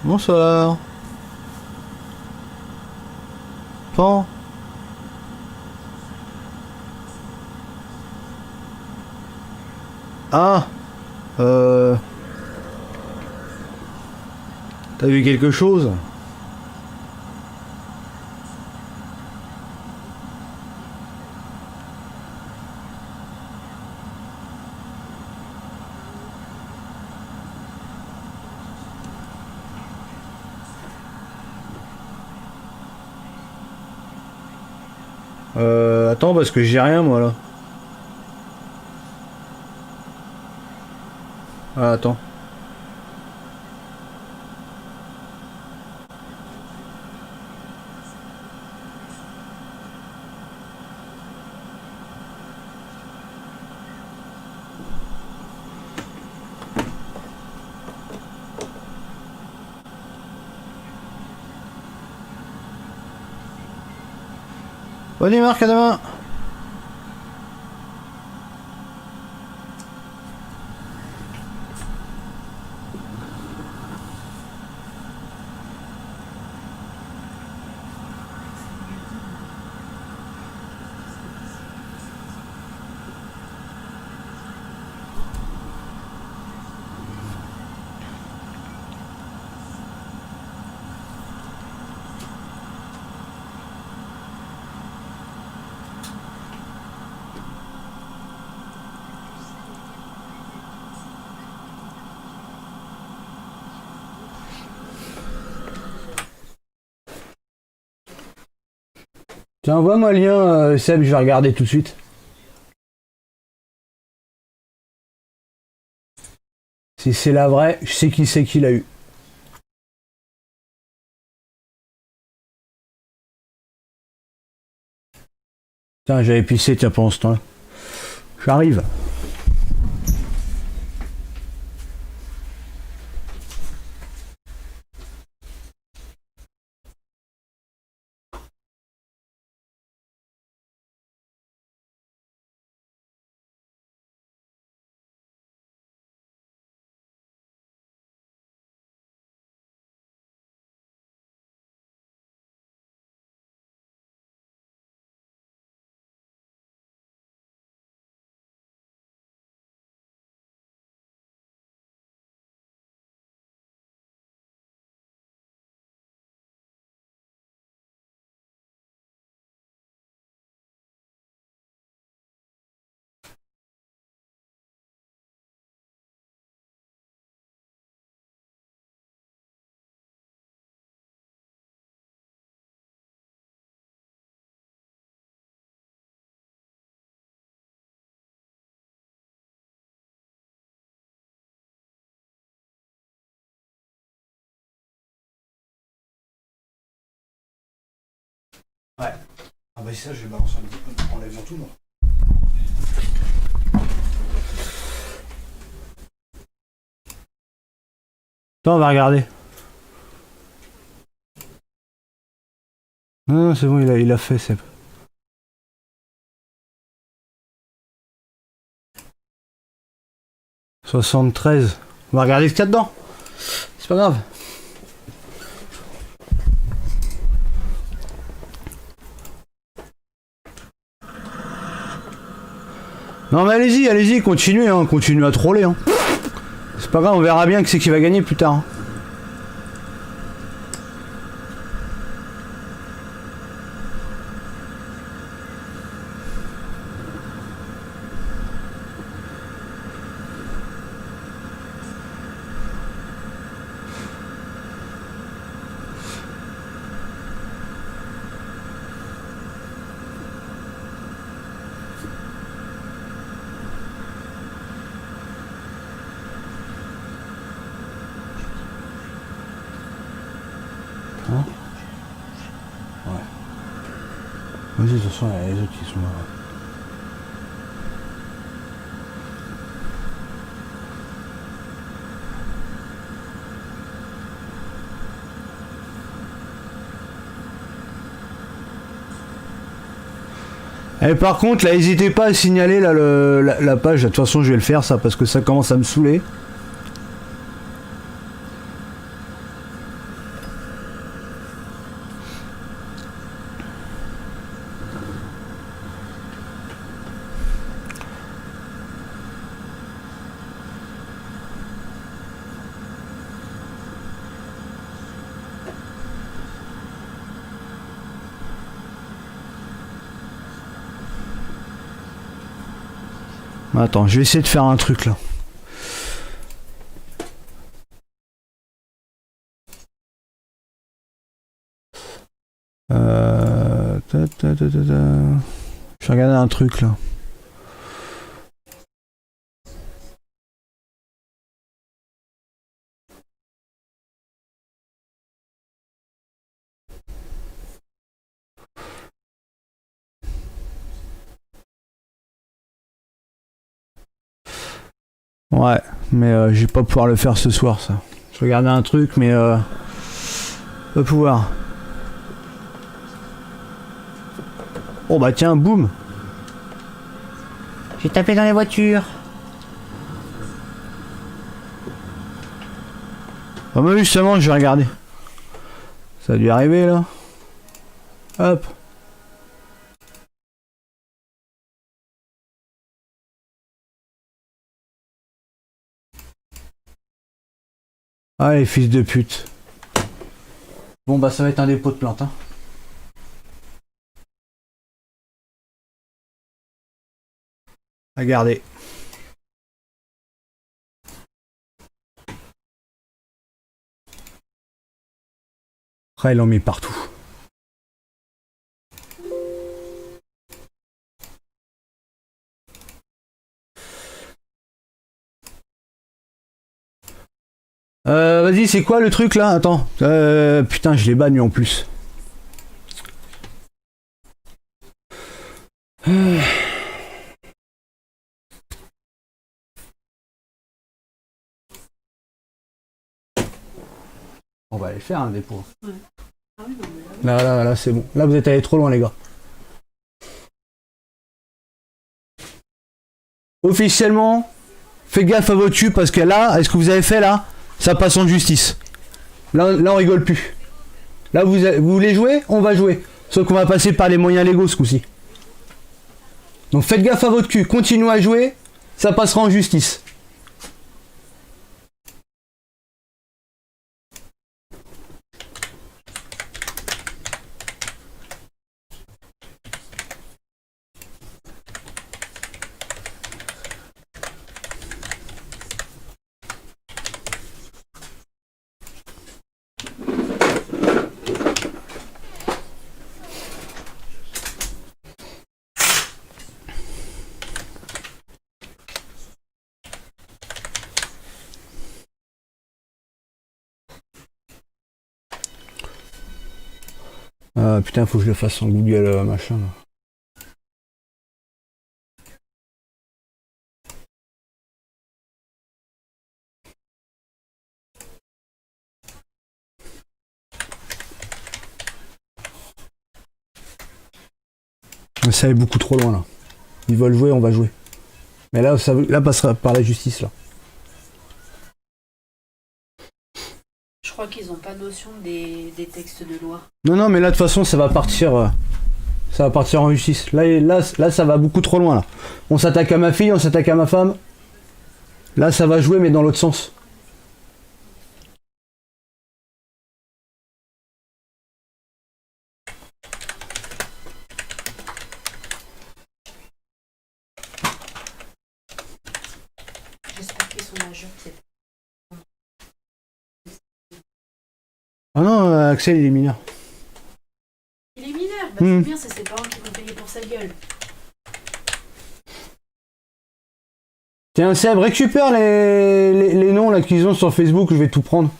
Bonsoir. Pan. Ah. T'as vu quelque chose? Attends parce que j'ai rien moi là. Ah attends. Bonne nuit Marc, à demain. Tiens, envoie-moi le lien, Seb, je vais regarder tout de suite. Si c'est la vraie, je sais qui c'est qui l'a eu. Tiens, j'avais pissé, tiens, pendant ce temps-là. J'arrive. Ouais. Ah bah ça, je vais balancer un petit peu en enlève tout, moi. Attends, on va regarder. Non, non, c'est bon, il a fait, Seb. 73. On va regarder ce qu'il y a dedans. C'est pas grave. Non mais allez-y, allez-y, continuez, hein, continuez à troller. Hein. C'est pas grave, on verra bien que c'est qui va gagner plus tard. Hein. Hein ouais. Vas-y, de toute façon, il y a les autres qui sont là. Et par contre, là, n'hésitez pas à signaler là, la page. De toute façon, je vais le faire, ça, parce que ça commence à me saouler. Attends, je vais essayer de faire un truc là. Je vais regarder un truc là. Ouais, mais je vais pas pouvoir le faire ce soir ça. Je vais regarder un truc mais pas pouvoir. Oh bah tiens, boum. J'ai tapé dans les voitures. Ah bah justement, je vais regarder. Ça a dû arriver là. Hop. Ah les fils de pute. Bon bah ça va être un dépôt de plainte hein. À garder. Après ils l'ont mis partout. Vas-y, c'est quoi le truc là? Attends. Putain, je l'ai banni en plus. On va aller faire un dépôt. Ouais. Ah oui, non, là, c'est bon. Là, vous êtes allés trop loin, les gars. Officiellement, faites gaffe à votre cul parce que là, ce que vous avez fait là, ça passe en justice. Là, on rigole plus. Là, vous voulez jouer? On va jouer. Sauf qu'on va passer par les moyens légaux ce coup-ci. Donc faites gaffe à votre cul. Continuez à jouer. Ça passera en justice. Ah putain, faut que je le fasse en Google machin. Là. Ça est beaucoup trop loin là. Ils veulent jouer, on va jouer. Mais là, là passera par la justice là. Je crois qu'ils n'ont pas notion des textes de loi. Non, non, mais là de toute façon, ça va partir. Ça va partir en justice. Là, ça va beaucoup trop loin là. On s'attaque à ma fille, on s'attaque à ma femme. Là, ça va jouer, mais dans l'autre sens. J'espère qu'ils sont majeurs. Ah non, Axel, il est mineur. Il est mineur, bah c'est bien, c'est ses parents qui vont payer pour sa gueule. Tiens, Seb, récupère les noms là qu'ils ont sur Facebook, je vais tout prendre.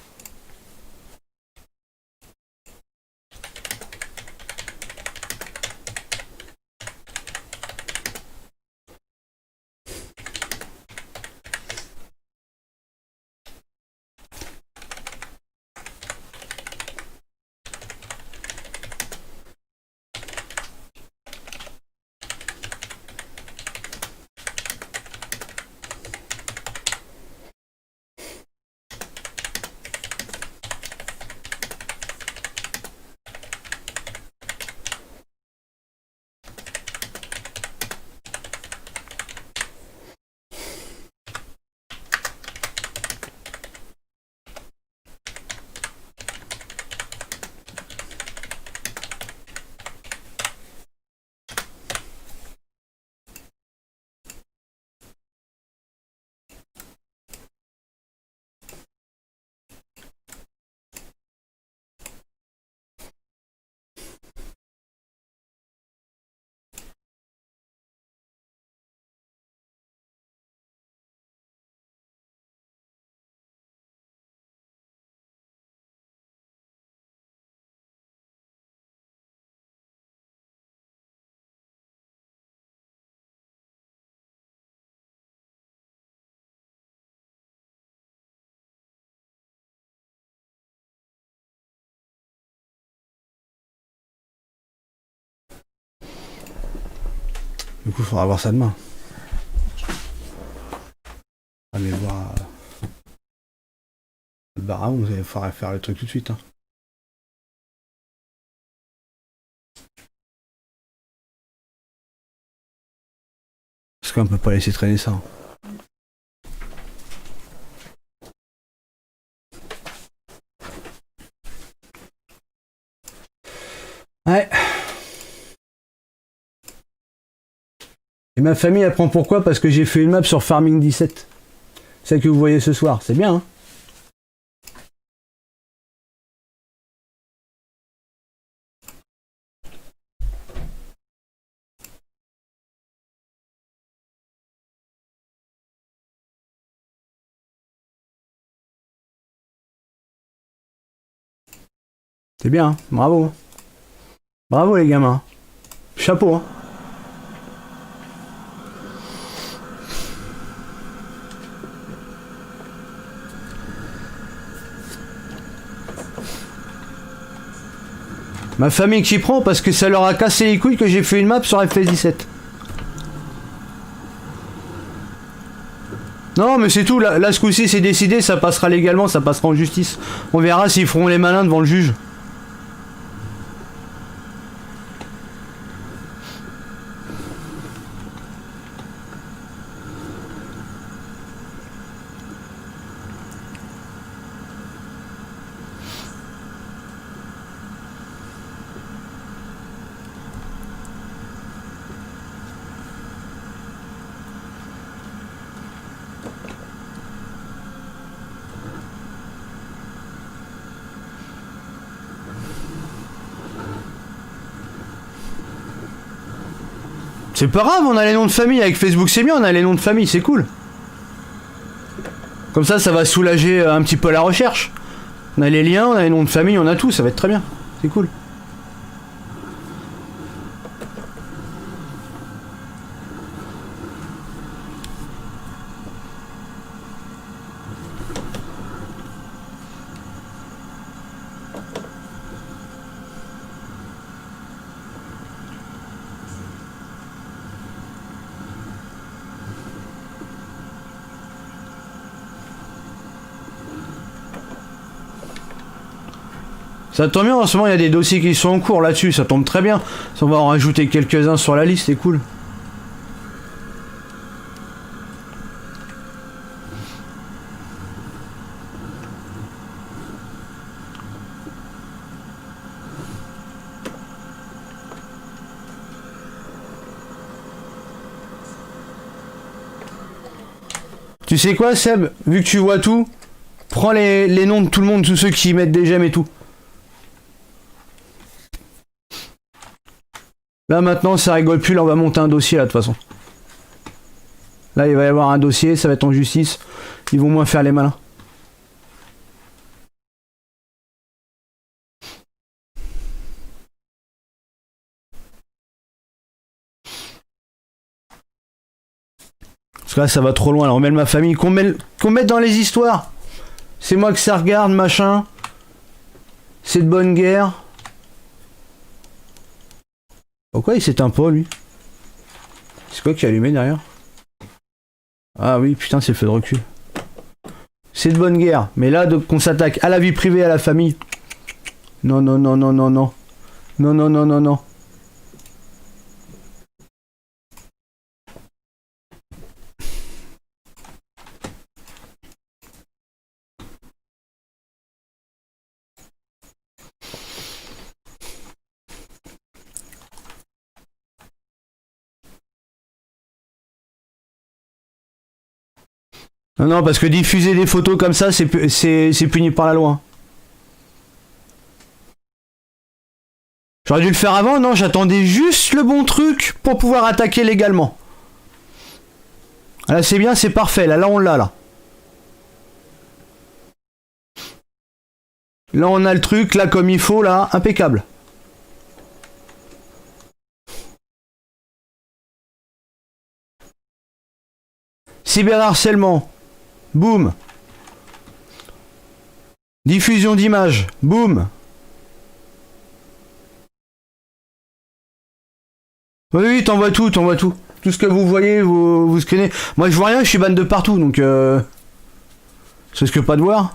Du coup, il faudra voir ça demain. Aller voir le bar, vous allez falloir faire le truc tout de suite. Hein. Parce qu'on peut pas laisser traîner ça. Hein. Ouais. Et ma famille apprend pourquoi? Parce que j'ai fait une map sur Farming 17. Celle que vous voyez ce soir. C'est bien, hein? C'est bien, hein. Bravo. Bravo les gamins. Chapeau, hein. Ma famille qui prend parce que ça leur a cassé les couilles que j'ai fait une map sur FS17. Non mais c'est tout, là ce coup-ci c'est décidé, ça passera légalement, ça passera en justice. On verra s'ils feront les malins devant le juge. C'est pas grave, on a les noms de famille, avec Facebook c'est bien, on a les noms de famille, c'est cool. Comme ça va soulager un petit peu la recherche. On a les liens, on a les noms de famille, on a tout, ça va être très bien, c'est cool. Ça tombe bien, en ce moment il y a des dossiers qui sont en cours là-dessus, ça tombe très bien. On va en rajouter quelques-uns sur la liste, c'est cool. Tu sais quoi Seb, vu que tu vois tout, prends les noms de tout le monde, tous ceux qui mettent des j'aime et tout. Là maintenant ça rigole plus, là on va monter un dossier là de toute façon. Là il va y avoir un dossier, ça va être en justice, ils vont moins faire les malins. Parce que là ça va trop loin, là on mêle ma famille, qu'on mette dans les histoires. C'est moi que ça regarde, machin. C'est de bonne guerre. Pourquoi il s'éteint pas lui? C'est quoi qui est allumé derrière? Ah oui putain c'est le feu de recul. C'est de bonne guerre, mais là qu'on s'attaque à la vie privée, à la famille. Non non non non non non. Non non non non non. Non, non, parce que diffuser des photos comme ça, c'est puni par la loi. J'aurais dû le faire avant, non, j'attendais juste le bon truc pour pouvoir attaquer légalement. Là, c'est bien, c'est parfait, là on l'a, là. Là, on a le truc, là, comme il faut, là, impeccable. Cyberharcèlement. Boum. Diffusion d'images. Boum. Oui, oui, t'envoies tout, t'envoies tout. Tout ce que vous voyez, vous screenez. Moi, je vois rien, je suis ban de partout, donc c'est ce que pas de voir.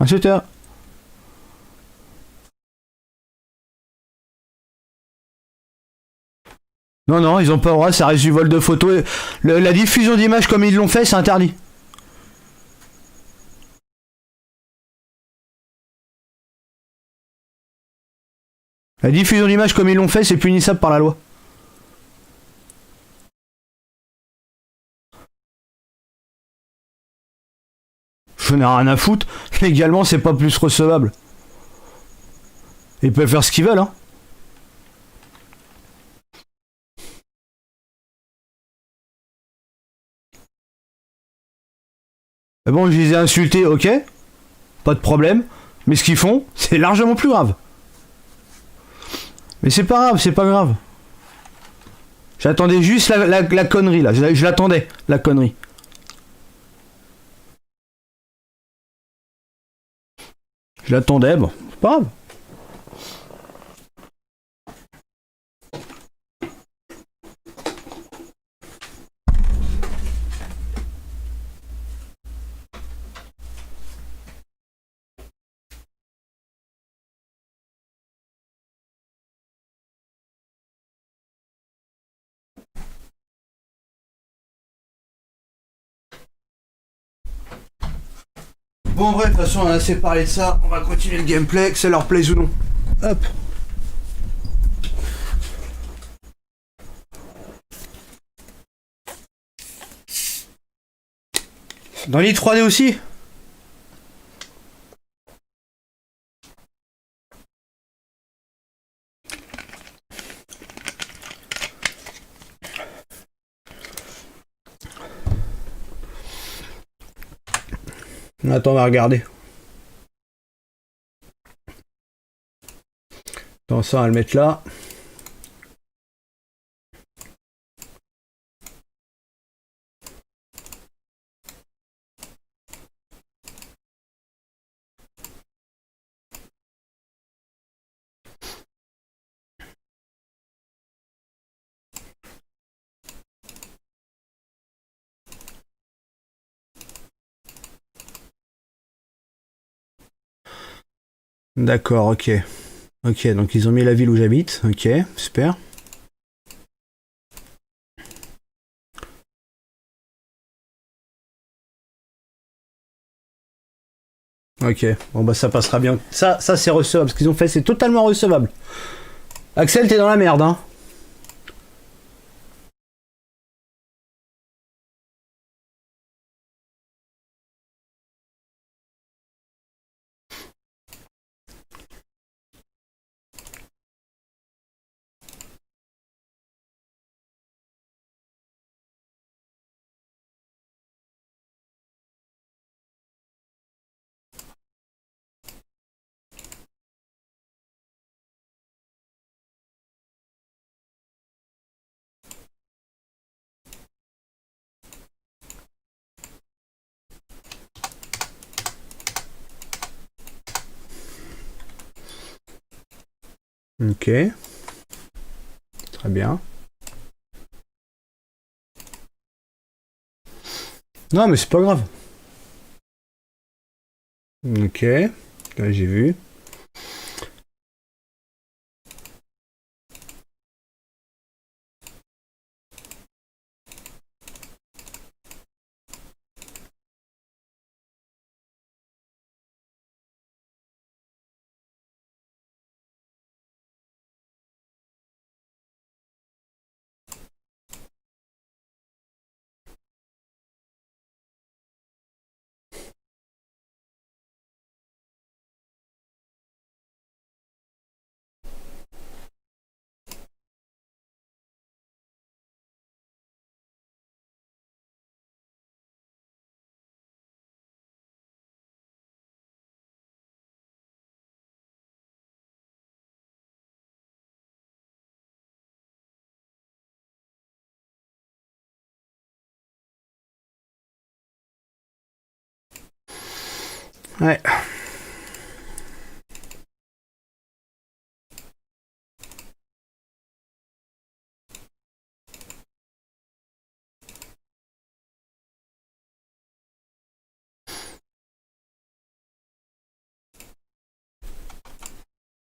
Ah, c'était... Non, non, ils ont pas le droit, ça reste du vol de photos. La diffusion d'images comme ils l'ont fait, c'est interdit. La diffusion d'images comme ils l'ont fait, c'est punissable par la loi. Je n'ai rien à foutre. Légalement, c'est pas plus recevable. Ils peuvent faire ce qu'ils veulent, hein. Mais bon, je les ai insultés, ok, pas de problème. Mais ce qu'ils font, c'est largement plus grave. Mais c'est pas grave, c'est pas grave. J'attendais juste la connerie là, je l'attendais, la connerie. Je l'attendais, bon, c'est pas grave. Bon bref, de toute façon on a assez parlé de ça, on va continuer le gameplay, que ça leur plaise ou non. Hop. Dans les 3D aussi. Attends, on va regarder. Attends, ça on va le mettre là. D'accord, ok. Ok, donc ils ont mis la ville où j'habite, ok, super. Ok, bon bah ça passera bien. Ça c'est recevable, ce qu'ils ont fait c'est totalement recevable. Axel, t'es dans la merde, hein. Ok. Très bien. Non mais c'est pas grave. Ok. Là j'ai vu. Ouais.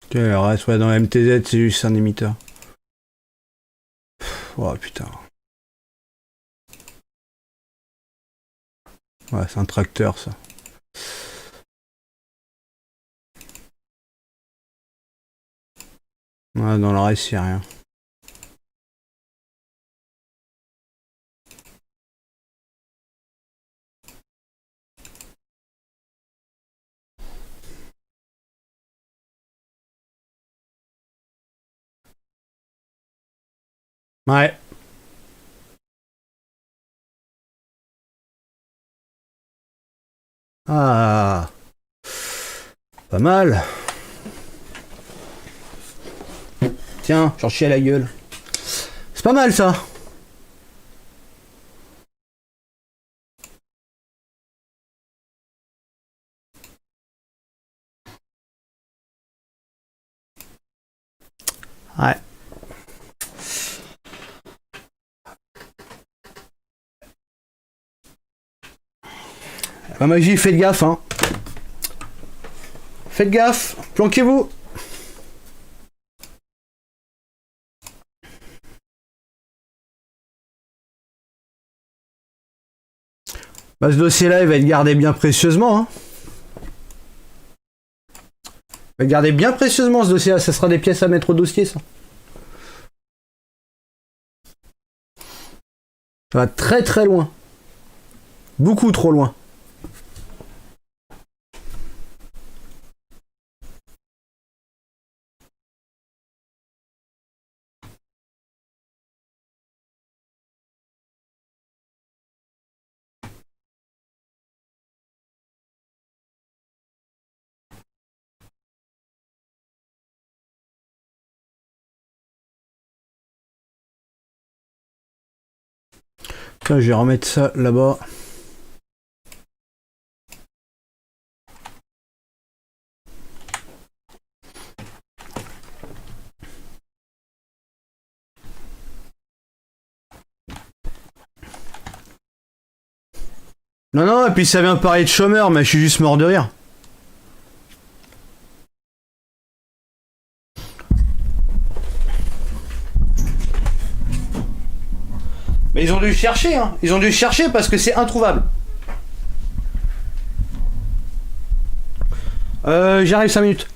Ok, reste ouais, dans MTZ, c'est juste un émetteur. Oh putain. Ouais, c'est un tracteur ça. Ouais, dans le reste, y'a rien. Ouais. Ah, pas mal. Tiens, j'en chie à la gueule. C'est pas mal ça. Ouais. La magie, faites gaffe, hein. Faites gaffe, planquez-vous. Bah, ce dossier-là, il va être gardé bien précieusement, hein. Il va être gardé bien précieusement, ce dossier-là. Ça sera des pièces à mettre au dossier, ça. Ça va très très loin. Beaucoup trop loin. Tiens, je vais remettre ça là-bas. Non, non, et puis ça vient parler de chômeur, mais je suis juste mort de rire. Mais ils ont dû chercher, hein. Ils ont dû chercher parce que c'est introuvable. J'arrive 5 minutes.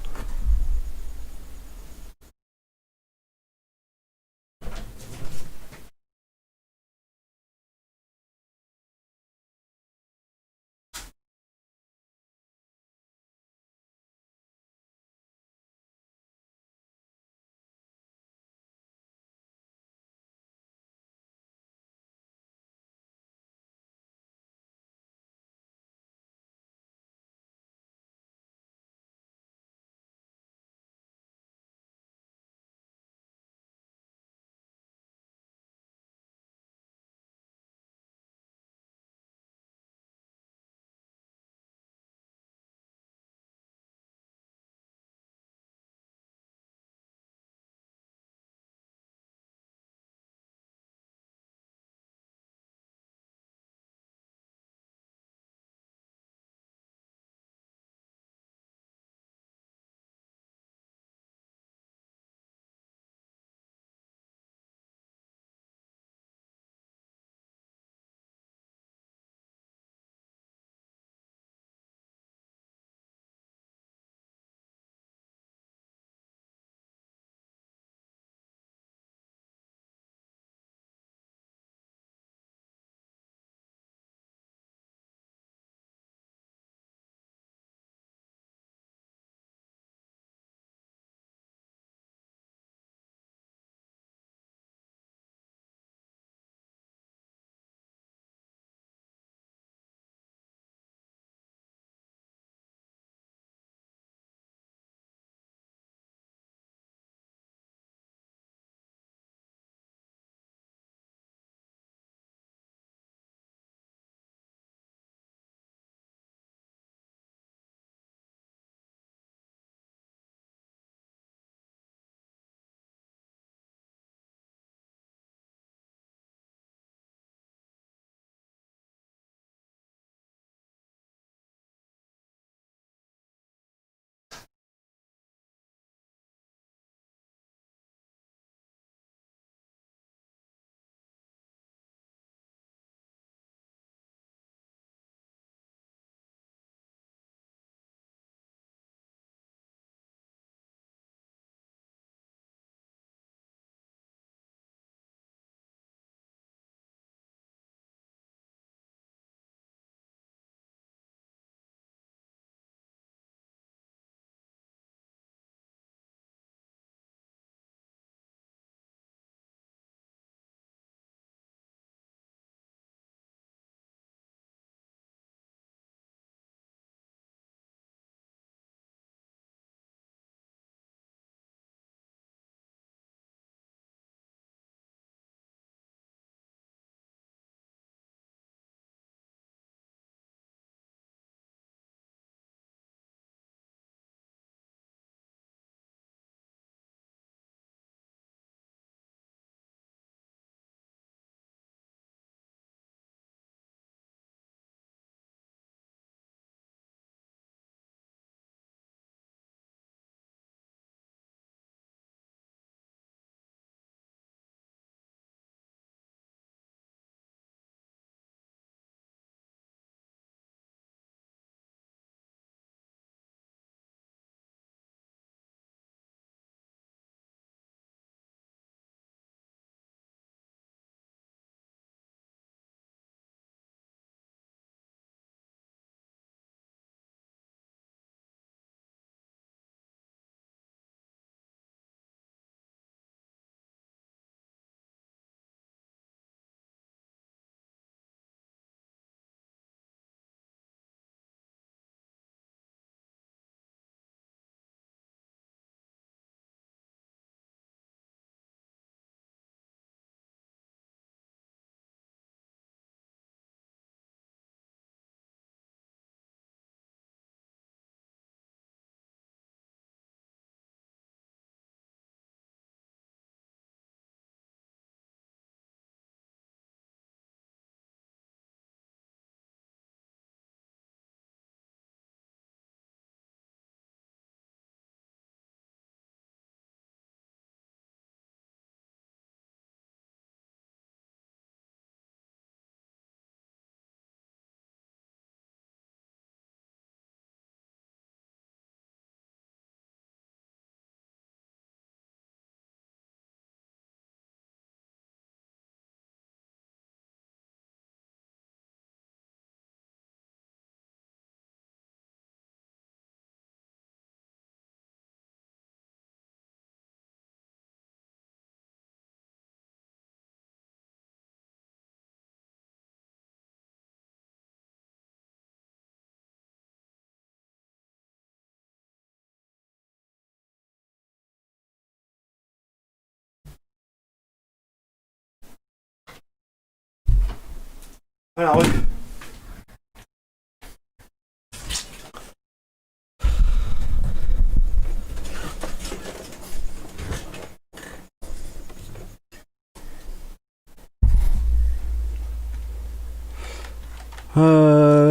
Alors,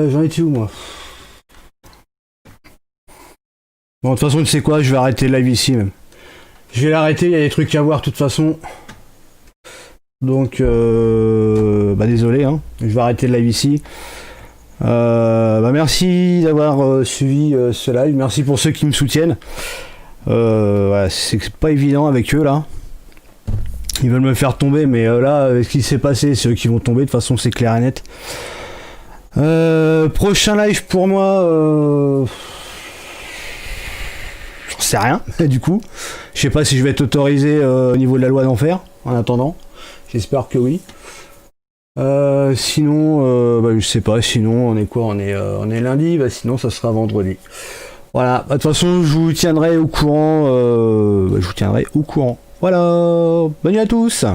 j'en étais où moi? Bon, de toute façon, tu sais quoi, je vais arrêter le live ici même. Je vais l'arrêter, il y a des trucs à voir de toute façon. Donc, bah désolé, hein. Je vais arrêter le live ici. Bah merci d'avoir suivi ce live. Merci pour ceux qui me soutiennent. Voilà, c'est pas évident avec eux là. Ils veulent me faire tomber, mais là, avec ce qui s'est passé, c'est eux qui vont tomber. De toute façon, c'est clair et net. Prochain live pour moi. J'en sais rien, du coup. Je sais pas si je vais être autorisé au niveau de la loi d'enfer, en attendant. J'espère que oui. Sinon, bah, je sais pas, sinon on est quoi, on est lundi, bah, sinon ça sera vendredi. Voilà, bah, de toute façon je vous tiendrai au courant. Voilà, bonne nuit à tous.